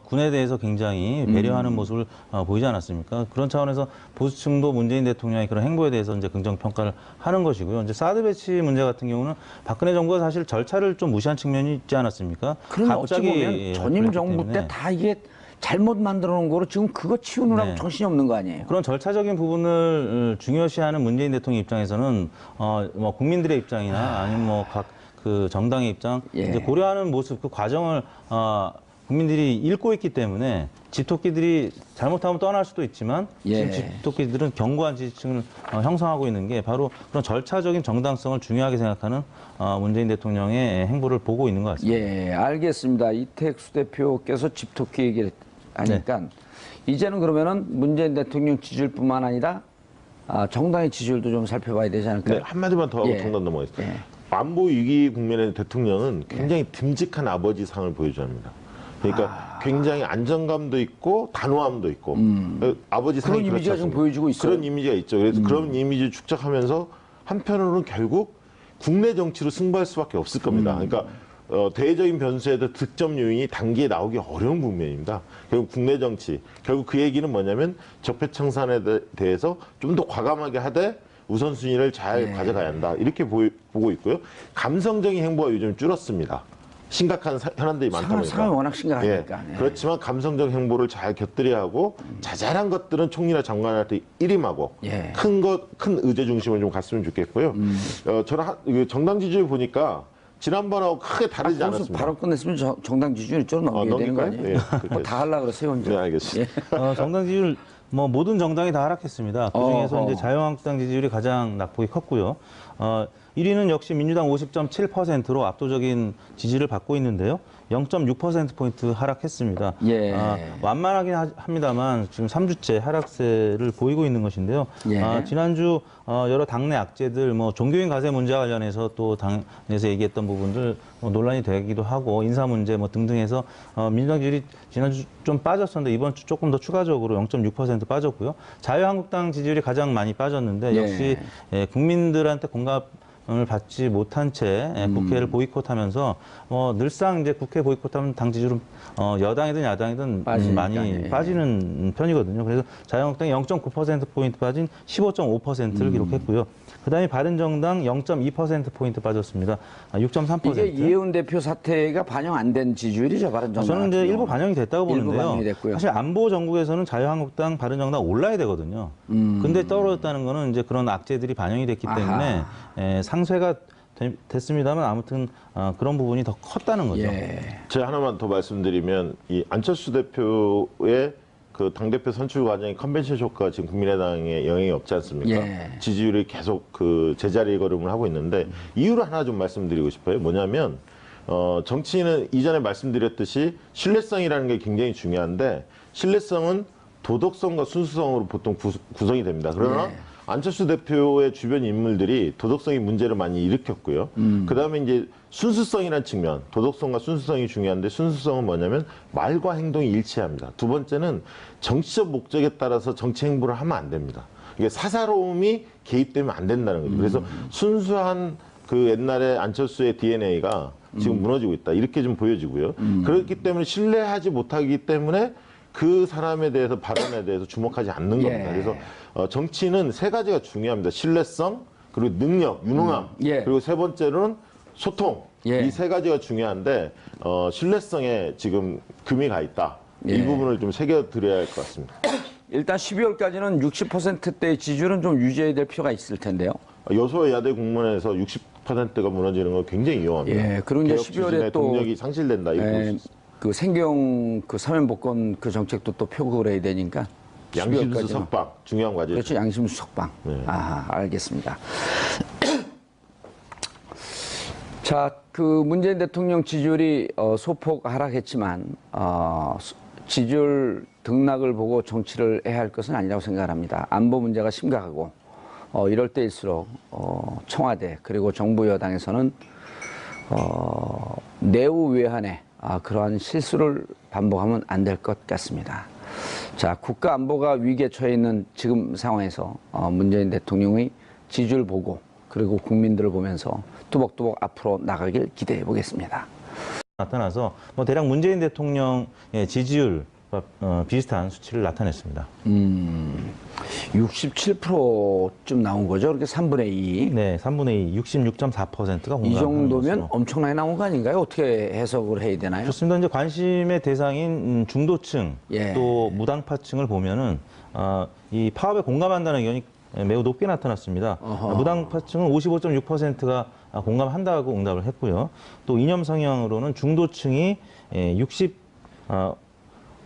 군에 대해서 굉장히 배려하는 모습을 보이지 않았습니까? 그런 차원에서 보수층도 문재인 대통령의 그런 행보에 대해서 이제 긍정 평가를 하는 것이고요. 이제 사드 배치 문제 같은 경우는 박근혜 정부가 사실 절차를 좀 무시한 측면이 있지 않았습니까? 그러면 어찌 보면 전임 정부 때 다 이게 잘못 만들어 놓은 거로 지금 그거 치우느라고 네. 정신이 없는 거 아니에요? 그런 절차적인 부분을 중요시하는 문재인 대통령 입장에서는 뭐 국민들의 입장이나 아니면 뭐 각 그 정당의 입장 예. 이제 고려하는 모습 그 과정을 국민들이 읽고 있기 때문에 집토끼들이 잘못하면 떠날 수도 있지만 예. 지금 집토끼들은 견고한 지지층을 형성하고 있는 게 바로 그런 절차적인 정당성을 중요하게 생각하는 문재인 대통령의 행보를 보고 있는 것 같습니다. 예, 알겠습니다. 이택수 대표께서 집토끼 얘기를 하니까 이제는 그러면은 문재인 대통령 지지율뿐만 아니라 정당의 지지율도 좀 살펴봐야 되지 않을까요? 네, 한마디만 더 하고 예. 정답 넘어가겠습니다. 예. 안보 위기 국면의 대통령은 굉장히 듬직한 아버지 상을 보여줘야 합니다. 그러니까 굉장히 안정감도 있고 단호함도 있고 아버지 상이 그런 그렇지 이미지가 좀 않습니까? 보여지고 있어요. 그런 이미지가 있죠. 그래서 그런 이미지를 축적하면서 한편으로는 결국 국내 정치로 승부할 수밖에 없을 겁니다. 그러니까 대외적인 변수에도 득점 요인이 단기에 나오기 어려운 국면입니다. 결국 국내 정치, 결국 그 얘기는 뭐냐면 적폐청산에 대해서 좀 더 과감하게 하되 우선순위를 잘 가져가야 한다. 이렇게 보고 있고요. 감성적인 행보가 요즘 줄었습니다. 심각한 현안들이 많다 보니까. 상황이 워낙 심각하니까. 예. 네. 그렇지만 감성적 행보를 잘 곁들여야 하고 자잘한 것들은 총리나 장관한테 일임하고 예. 큰 의제 중심을 좀 갔으면 좋겠고요. 저는 정당 지지율 보니까 지난번하고 크게 다르지 거기서 않았습니다. 바로 끝냈으면 정당 지지율 이쪽으로 넘겨야 되는 거 넘길까요? 아니에요? 예, 그렇게 다 하려고 그러세요, 혼자. 네, 알겠습니다. 정당 지지율 뭐 모든 정당이 다 하락했습니다. 그중에서 이제 자유한국당 지지율이 가장 낙폭이 컸고요. 1위는 역시 민주당 50.7%로 압도적인 지지를 받고 있는데요. 0.6%포인트 하락했습니다. 예. 완만하긴 합니다만 지금 3주째 하락세를 보이고 있는 것인데요. 예. 지난주 여러 당내 악재들, 뭐 종교인 가세 문제와 관련해서 또 당에서 얘기했던 부분들 논란이 되기도 하고 인사 문제 뭐 등등해서 민주당 지지율이 지난주 좀 빠졌었는데 이번 주 조금 더 추가적으로 0.6% 빠졌고요. 자유한국당 지지율이 가장 많이 빠졌는데 역시 국민들한테 공감 받지 못한 채 국회를 보이콧하면서 늘상 이제 국회 보이콧하면 당 지지율은 여당이든 야당이든 많이 빠지는 편이거든요. 그래서 자유한국당이 0.9%포인트 빠진 15.5%를 기록했고요. 그다음에 바른정당 0.2%포인트 빠졌습니다. 6.3%. 이게 이해운 대표 사태가 반영 안 된 지지율이죠, 바른정당. 저는 이제 일부 반영이 됐다고 보는데요. 일부 반영이 됐고요. 사실 안보 정국에서는 자유한국당, 바른정당 올라야 되거든요. 근데 떨어졌다는 거는 이제 그런 악재들이 반영이 됐기 때문에 상쇄가 됐습니다만 아무튼 그런 부분이 더 컸다는 거죠. 예. 제가 하나만 더 말씀드리면 이 안철수 대표의 그 당대표 선출 과정의 컨벤션 효과가 지금 국민의당에 영향이 없지 않습니까? 예. 지지율이 계속 그 제자리 걸음을 하고 있는데 이유를 하나 좀 말씀드리고 싶어요. 뭐냐면 정치인은 이전에 말씀드렸듯이 신뢰성이라는 게 굉장히 중요한데 신뢰성은 도덕성과 순수성으로 보통 구성이 됩니다. 그러나 안철수 대표의 주변 인물들이 도덕성의 문제를 많이 일으켰고요. 그다음에 이제 순수성이라는 측면, 도덕성과 순수성이 중요한데 순수성은 뭐냐면 말과 행동이 일치합니다. 두 번째는 정치적 목적에 따라서 정치 행보를 하면 안 됩니다. 이게 사사로움이 개입되면 안 된다는 거죠. 그래서 순수한 그 옛날에 안철수의 DNA가 지금 무너지고 있다. 이렇게 좀 보여지고요. 그렇기 때문에 신뢰하지 못하기 때문에 그 사람에 대해서 발언에 대해서 주목하지 않는 겁니다. 그래서 정치는 세 가지가 중요합니다. 신뢰성, 그리고 능력, 유능함, 그리고 세 번째로는 소통. 이 세 가지가 중요한데 신뢰성에 지금 금이 가 있다. 이 부분을 좀 새겨드려야 할 것 같습니다. 일단 12월까지는 60%대의 지지율은 좀 유지해야 될 필요가 있을 텐데요. 여소야대 국면에서 60%가 무너지는 건 굉장히 위험합니다. 예, 그리고 이제 12월에 또 동력이 상실된다. 이렇게 볼수 있습니다. 그 생경 그 사면복권 그 정책도 또 표구를 해야 되니까 양심수 석방 중요한 과제죠. 그렇죠. 양심수 석방. 알겠습니다. 자, 그 문재인 대통령 지지율이 소폭 하락했지만 지지율 등락을 보고 정치를 해야 할 것은 아니라고 생각합니다. 안보 문제가 심각하고 이럴 때일수록 청와대 그리고 정부 여당에서는 내후 외환에 그러한 실수를 반복하면 안 될 것 같습니다. 자, 국가 안보가 위기에 처해 있는 지금 상황에서 문재인 대통령의 지지율 보고 그리고 국민들을 보면서 뚜벅뚜벅 앞으로 나가길 기대해 보겠습니다. 나타나서 대략 문재인 대통령의 지지율과 비슷한 수치를 나타냈습니다. 67%쯤 나온 거죠. 그렇게 3분의 2. 네, 3분의 2, 66.4%가 공감하는 이 정도면 것으로. 엄청나게 나온 거 아닌가요? 어떻게 해석을 해야 되나요? 좋습니다. 이제 관심의 대상인 중도층 또 무당파층을 보면은 이 파업에 공감한다는 의견이 매우 높게 나타났습니다. 무당파층은 55.6%가 공감한다고 응답을 했고요. 또 이념 성향으로는 중도층이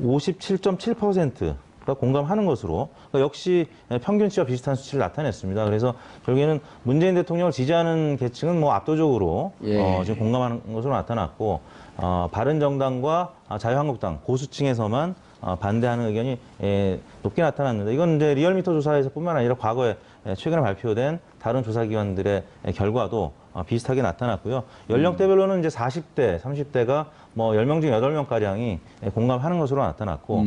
57.7%가 공감하는 것으로 그러니까 역시 평균치와 비슷한 수치를 나타냈습니다. 그래서 결국에는 문재인 대통령을 지지하는 계층은 압도적으로 지금 공감하는 것으로 나타났고 바른정당과 자유한국당 보수층에서만 반대하는 의견이 높게 나타났는데 이건 이제 리얼미터 조사에서뿐만 아니라 과거에 최근에 발표된 다른 조사기관들의 결과도 비슷하게 나타났고요. 연령대별로는 이제 40대, 30대가 10명 중 8명가량이 공감하는 것으로 나타났고,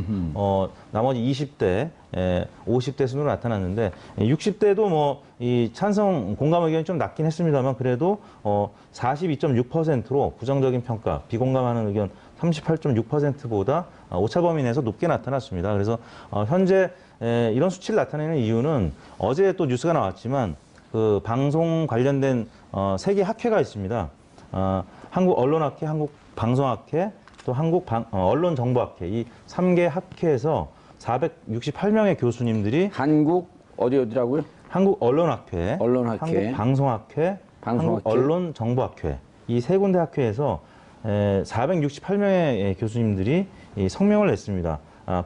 나머지 20대, 50대 순으로 나타났는데, 60대도 이 찬성 공감 의견이 좀 낮긴 했습니다만, 그래도 42.6%로 부정적인 평가, 비공감하는 의견 38.6%보다 오차 범위 내에서 높게 나타났습니다. 그래서 현재 이런 수치를 나타내는 이유는 어제 또 뉴스가 나왔지만 그 방송 관련된 세 개 학회가 있습니다. 한국 언론학회, 한국 방송학회, 또 한국 언론정보학회 이 3개 학회에서 468명의 교수님들이 한국 어디라고요? 한국 언론학회, 한국 방송학회, 한국 언론정보학회 이 세 군데 학회에서 468명의 교수님들이 이 성명을 냈습니다.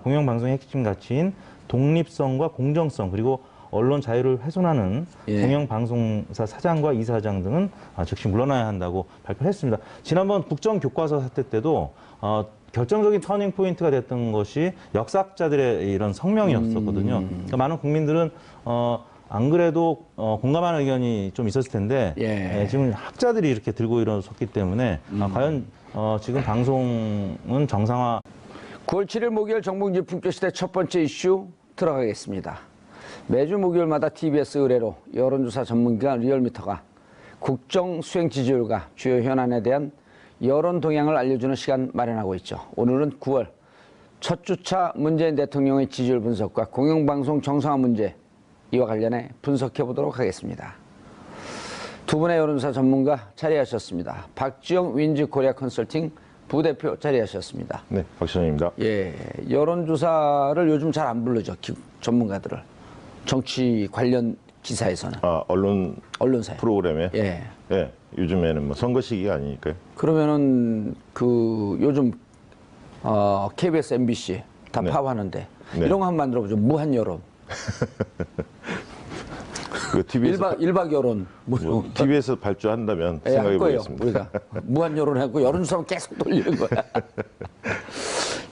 공영방송의 핵심 가치인 독립성과 공정성 그리고 언론 자유를 훼손하는 공영방송사 사장과 이사장 등은 즉시 물러나야 한다고 발표를 했습니다. 지난번 국정교과서 사태 때도 결정적인 터닝 포인트가 됐던 것이 역사학자들의 이런 성명이었었거든요. 그러니까 많은 국민들은 안 그래도 공감하는 의견이 좀 있었을 텐데 지금 학자들이 이렇게 들고 일어섰기 때문에 과연 지금 방송은 정상화 9월 7일 목요일 정봉주 품격시대 첫 번째 이슈 들어가겠습니다. 매주 목요일마다 TBS 의뢰로 여론조사 전문기관 리얼미터가 국정 수행 지지율과 주요 현안에 대한 여론 동향을 알려주는 시간 마련하고 있죠. 오늘은 9월 첫 주차 문재인 대통령의 지지율 분석과 공영방송 정상화 문제 이와 관련해 분석해 보도록 하겠습니다. 두 분의 여론조사 전문가 자리하셨습니다. 박지영 윈즈 코리아 컨설팅 부대표 자리하셨습니다. 네, 박시영입니다. 예, 여론조사를 요즘 잘 안 부르죠. 전문가들을. 정치 관련 기사에서는. 아, 언론사에. 프로그램에. 예. 예, 요즘에는 뭐 선거 시기가 아니니까요. 그러면은 요즘 KBS, MBC 다 네. 파업하는데 네. 이런 거 한번 만들어보죠. 무한 여론. 그 TV에서 일박 여론. TV에서 발주한다면 예, 할 생각해 거예요. 보겠습니다. 우리가 무한 여론하고 여론조사만 계속 돌리는 거야.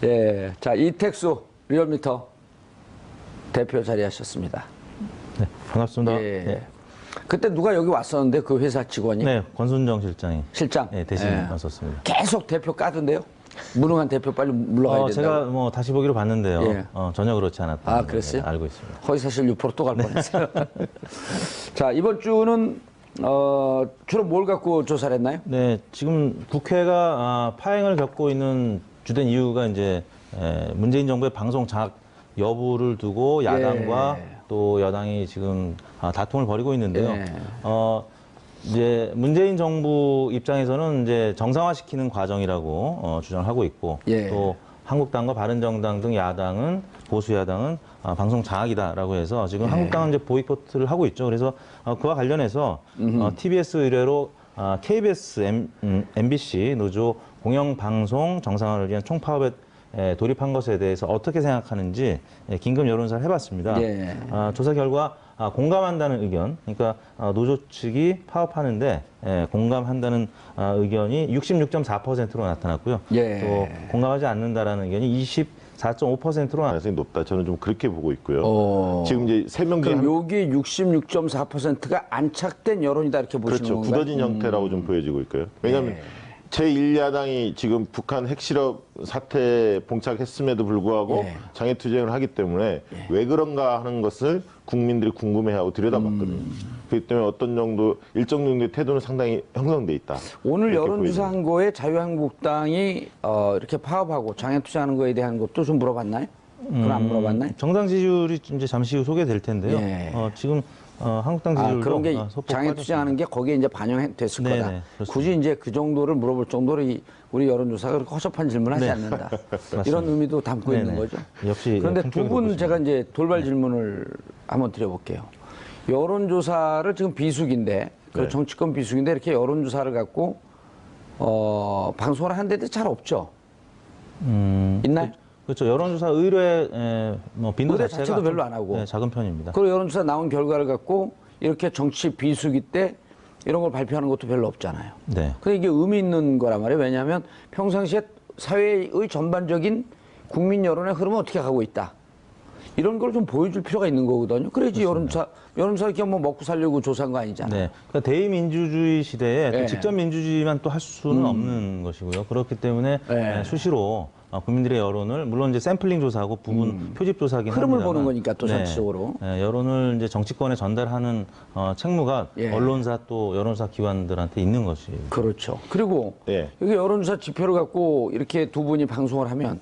예, 자 이택수 리얼미터 대표 자리하셨습니다. 네, 반갑습니다. 예. 네. 그때 누가 여기 왔었는데 그 회사 직원이 네, 권순정 실장이 실장 대신 예. 왔었습니다. 계속 대표 까던데요. 무능한 대표 빨리 물러가야 된다고. 제가 뭐 다시 보기로 봤는데요. 예. 전혀 그렇지 않았다. 아, 그랬어요? 알고 있습니다. 거의 사실 6%또 갈 뻔했어요. 자 이번 주는 주로 뭘 갖고 조사를 했나요? 네, 지금 국회가 파행을 겪고 있는 주된 이유가 이제 문재인 정부의 방송 장악 여부를 두고 야당과 예. 또 여당이 지금 다툼을 벌이고 있는데요. 예. 이제 문재인 정부 입장에서는 이제 정상화시키는 과정이라고 주장을 하고 있고 예. 또 한국당과 바른정당 등 야당은 보수 야당은 방송 장악이다라고 해서 지금 한국당은 이제 보이콧을 하고 있죠. 그래서 그와 관련해서 TBS 의뢰로 KBS, MBC 노조 공영방송 정상화를 위한 총파업에 돌입한 것에 대해서 어떻게 생각하는지 긴급 여론조사를 해봤습니다. 예. 조사 결과 공감한다는 의견, 그러니까 노조 측이 파업하는데 공감한다는 의견이 66.4%로 나타났고요. 예. 또 공감하지 않는다라는 의견이 24.5%로 가능성이 높다. 저는 좀 그렇게 보고 있고요. 지금 이제 3명 중에 그럼 여기 66.4%가 안착된 여론이다 이렇게 보시는 그렇죠. 건가요? 굳어진 형태라고 좀 보여지고 있고요. 왜냐하면 제1야당이 지금 북한 핵실험 사태에 봉착했음에도 불구하고 예. 장애투쟁을 하기 때문에 왜 그런가 하는 것을 국민들이 궁금해하고 들여다봤거든요. 그렇기 때문에 어떤 정도 일정 정도의 태도는 상당히 형성돼 있다. 오늘 이렇게 여론조사한 거에 자유한국당이 이렇게 파업하고 장애투쟁하는 거에 대한 것도 좀 물어봤나요? 그건 안 물어봤나요? 정당 지지율이 이제 잠시 후 소개될 텐데요. 예. 지금 한국당 지지율도 그런 게 소폭 장애투쟁하는 게 거기에 이제 반영됐을 네네, 거다. 그렇습니다. 굳이 이제 그 정도를 물어볼 정도로 우리 여론조사가 그렇게 허접한 질문하지 네. 않는다. 맞습니다. 이런 의미도 담고 있는 네네. 거죠. 역시 그런데 풍토를 두 분 보고 제가 이제 돌발 질문을 한번 드려볼게요. 여론조사를 지금 비수기인데, 네. 정치권 비수기인데 이렇게 여론조사를 갖고 방송을 하는 데도 잘 없죠. 있나요? 그렇죠. 여론조사 의뢰 뭐 빈도 의뢰 자체가 자체도 별로 좀, 안 하고. 네, 작은 편입니다. 그리고 여론조사 나온 결과를 갖고 이렇게 정치 비수기 때 이런 걸 발표하는 것도 별로 없잖아요. 네. 근데 이게 의미 있는 거란 말이에요. 왜냐하면 평상시에 사회의 전반적인 국민 여론의 흐름은 어떻게 가고 있다. 이런 걸 좀 보여줄 필요가 있는 거거든요. 그래야지 여론조사 이렇게 뭐 먹고 살려고 조사한 거 아니잖아요. 네. 그러니까 대의민주주의 시대에 또 네. 직접 민주주의만 또 할 수는 없는 것이고요. 그렇기 때문에 네. 수시로 국민들의 여론을 물론 이제 샘플링 조사하고 부분 표집 조사긴 흐름을 합니다만 보는 거니까 또 전체적으로. 여론을 이제 정치권에 전달하는 책무가 예. 언론사 또 여론사 기관들한테 있는 것이. 그렇죠. 그리고 네. 여기 여론조사 지표를 갖고 이렇게 두 분이 방송을 하면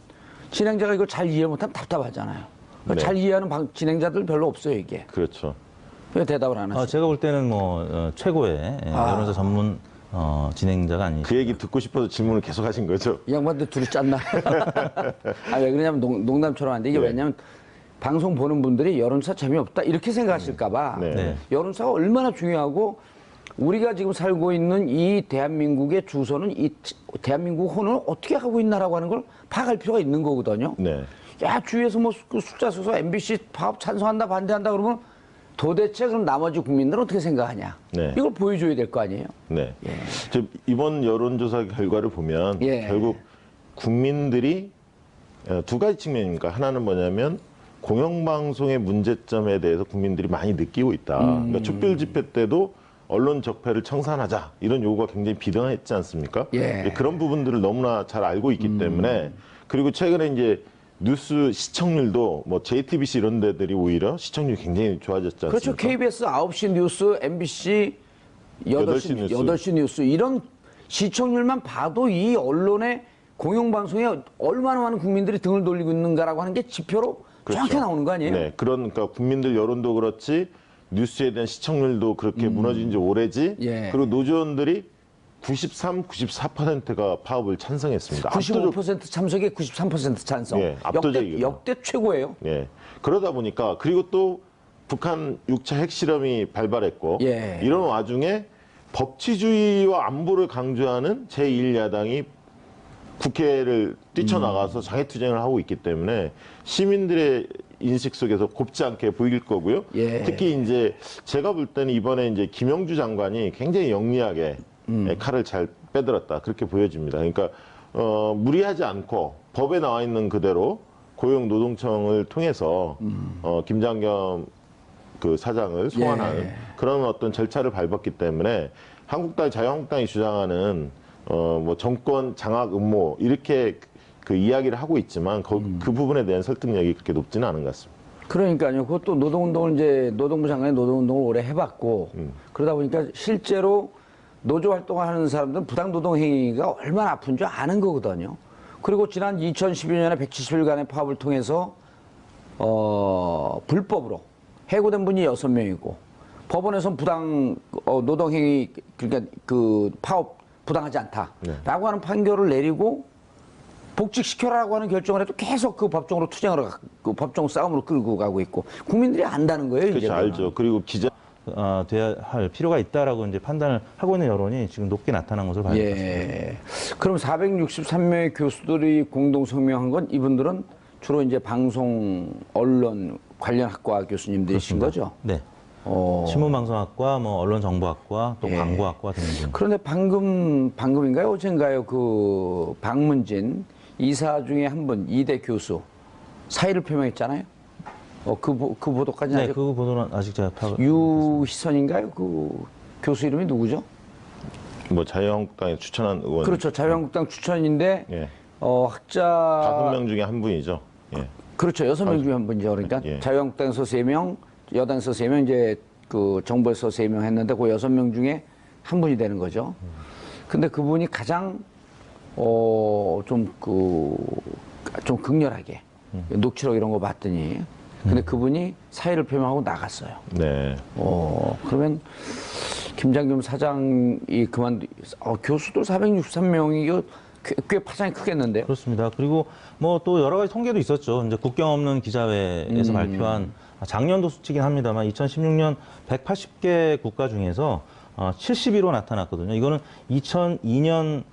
진행자가 이걸 잘 이해 못하면 답답하잖아요. 그러니까 네. 잘 이해하는 진행자들 별로 없어요, 이게. 그렇죠. 왜 대답을 안 하세요? 제가 볼 때는 뭐 최고의 여론사 전문 진행자가 아니시. 그 얘기 듣고 싶어서 질문을 계속 하신 거죠? 이 양반들 둘이 짰나? 왜 그러냐면 농담처럼 하는데 이게 네. 왜냐면 방송 보는 분들이 여론조사 재미없다 이렇게 생각하실까봐 네. 네. 여론조사가 얼마나 중요하고 우리가 지금 살고 있는 이 대한민국의 주소는 이 대한민국 혼을 어떻게 하고 있나라고 하는 걸 파악할 필요가 있는 거거든요. 네. 야 주위에서 뭐 숫자 써서 MBC 파업 찬성한다 반대한다 그러면 도대체 그럼 나머지 국민들은 어떻게 생각하냐? 네. 이걸 보여줘야 될 거 아니에요? 네. 이번 여론조사 결과를 보면 예. 결국 국민들이 두 가지 측면입니까? 하나는 뭐냐면 공영방송의 문제점에 대해서 국민들이 많이 느끼고 있다. 그러니까 촛불 집회 때도 언론 적폐를 청산하자 이런 요구가 굉장히 비등했지 않습니까? 예. 그런 부분들을 너무나 잘 알고 있기 때문에 그리고 최근에 이제 뉴스 시청률도 뭐 JTBC 이런 데들이 오히려 시청률이 굉장히 좋아졌지 않습니까? 그렇죠. KBS 9시 뉴스, MBC 8시 뉴스. 8시 뉴스 이런 시청률만 봐도 이 언론의 공영방송에 얼마나 많은 국민들이 등을 돌리고 있는가라고 하는 게 지표로 정확히 나오는 거 아니에요? 네, 그러니까 국민들 여론도 그렇지 뉴스에 대한 시청률도 그렇게 무너진 지 오래지. 예. 그리고 노조원들이 93, 94%가 파업을 찬성했습니다. 95% 참석에 93% 찬성. 예, 압도적이죠. 역대 최고예요. 예. 그러다 보니까 그리고 또 북한 6차 핵실험이 발발했고 예. 이런 와중에 법치주의와 안보를 강조하는 제1야당이 국회를 뛰쳐나가서 장애투쟁을 하고 있기 때문에 시민들의 인식 속에서 곱지 않게 보일 거고요. 예. 특히 이제 제가 볼 때는 이번에 이제 김영주 장관이 굉장히 영리하게 칼을 잘 빼들었다 그렇게 보여집니다. 그러니까 무리하지 않고 법에 나와 있는 그대로 고용노동청을 통해서 김장겸 그 사장을 소환하는 예. 그런 어떤 절차를 밟았기 때문에 한국당 자유한국당이 주장하는 뭐 정권 장악 음모 이렇게 그 이야기를 하고 있지만 그 부분에 대한 설득력이 그렇게 높지는 않은 것 같습니다. 그러니까요. 그것도 노동운동을 이제 노동부 장관이 노동운동을 오래 해봤고 그러다 보니까 실제로 노조 활동하는 사람들은 부당노동 행위가 얼마나 아픈 줄 아는 거거든요. 그리고 지난 2012년에 170일간의 파업을 통해서 불법으로 해고된 분이 6명이고 법원에서는 부당 노동 행위 그러니까 그 파업 부당하지 않다라고 하는 판결을 내리고 복직시켜라라고 하는 결정을 해도 계속 그 법정으로 투쟁을 그 법정 싸움으로 끌고 가고 있고 국민들이 안다는 거예요. 이제 그렇죠, 알죠. 그리고 기자 돼야 할 필요가 있다라고 이제 판단을 하고 있는 여론이 지금 높게 나타난 것으로 봐야 됩니다. 예. 그럼 463명의 교수들이 공동 성명한 건 이분들은 주로 이제 방송 언론 관련 학과 교수님들이신 거죠? 네. 신문방송학과, 뭐 언론정보학과, 또 예. 광고학과 등등. 그런데 방금인가요? 어젠가요? 그 박문진 이사 중에 한 분, 이대 교수 사의를 표명했잖아요. 그 보도까지는 네, 아직 그 보도는 아직 제가 파악을 유희선인가요? 그 교수 이름이 누구죠? 뭐 자유한국당에 추천한 의원 그렇죠. 자유한국당 추천인데 예. 학자 5명 중에 한 분이죠. 예. 그렇죠. 6명 중에 한 분이죠. 그러니까 예. 자유한국당에서 3명, 여당에서 3명, 이제 그 정부에서 3명 했는데 그 6명 중에 한 분이 되는 거죠. 근데 그분이 가장 좀 극렬하게 녹취록 이런 거 봤더니 근데 그분이 사의를 표명하고 나갔어요. 네. 그러면 김장겸 사장이 교수도 463명이 이거 꽤 파장이 크겠는데요. 그렇습니다. 그리고 뭐 또 여러 가지 통계도 있었죠. 이제 국경 없는 기자회에서 발표한 작년도 수치긴 합니다만 2016년 180개 국가 중에서 70위로 나타났거든요. 이거는 2002년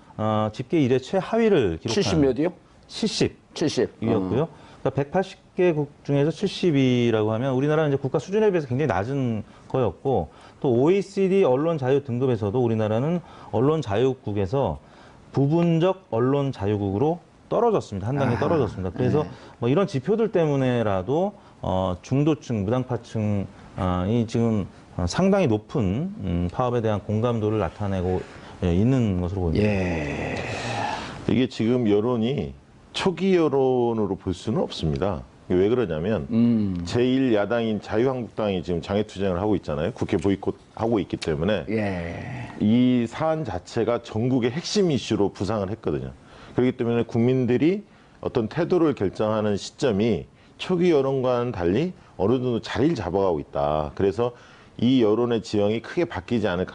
집계 이래 최하위를 기록한 70 몇이요? 70. 70. 이었고요. 그러니까 180개국 중에서 70위라고 하면 우리나라는 이제 국가 수준에 비해서 굉장히 낮은 거였고 또 OECD 언론 자유 등급에서도 우리나라는 언론 자유국에서 부분적 언론 자유국으로 떨어졌습니다. 한 단계 떨어졌습니다. 그래서 뭐 이런 지표들 때문에라도 중도층, 무당파층이 지금 상당히 높은 파업에 대한 공감도를 나타내고 있는 것으로 보입니다. 예. 이게 지금 여론이 초기 여론으로 볼 수는 없습니다. 왜 그러냐면 제1야당인 자유한국당이 지금 장애투쟁을 하고 있잖아요. 국회 보이콧하고 있기 때문에 예. 이 사안 자체가 전국의 핵심 이슈로 부상을 했거든요. 그렇기 때문에 국민들이 어떤 태도를 결정하는 시점이 초기 여론과는 달리 어느 정도 자리를 잡아가고 있다. 그래서 이 여론의 지형이 크게 바뀌지 않을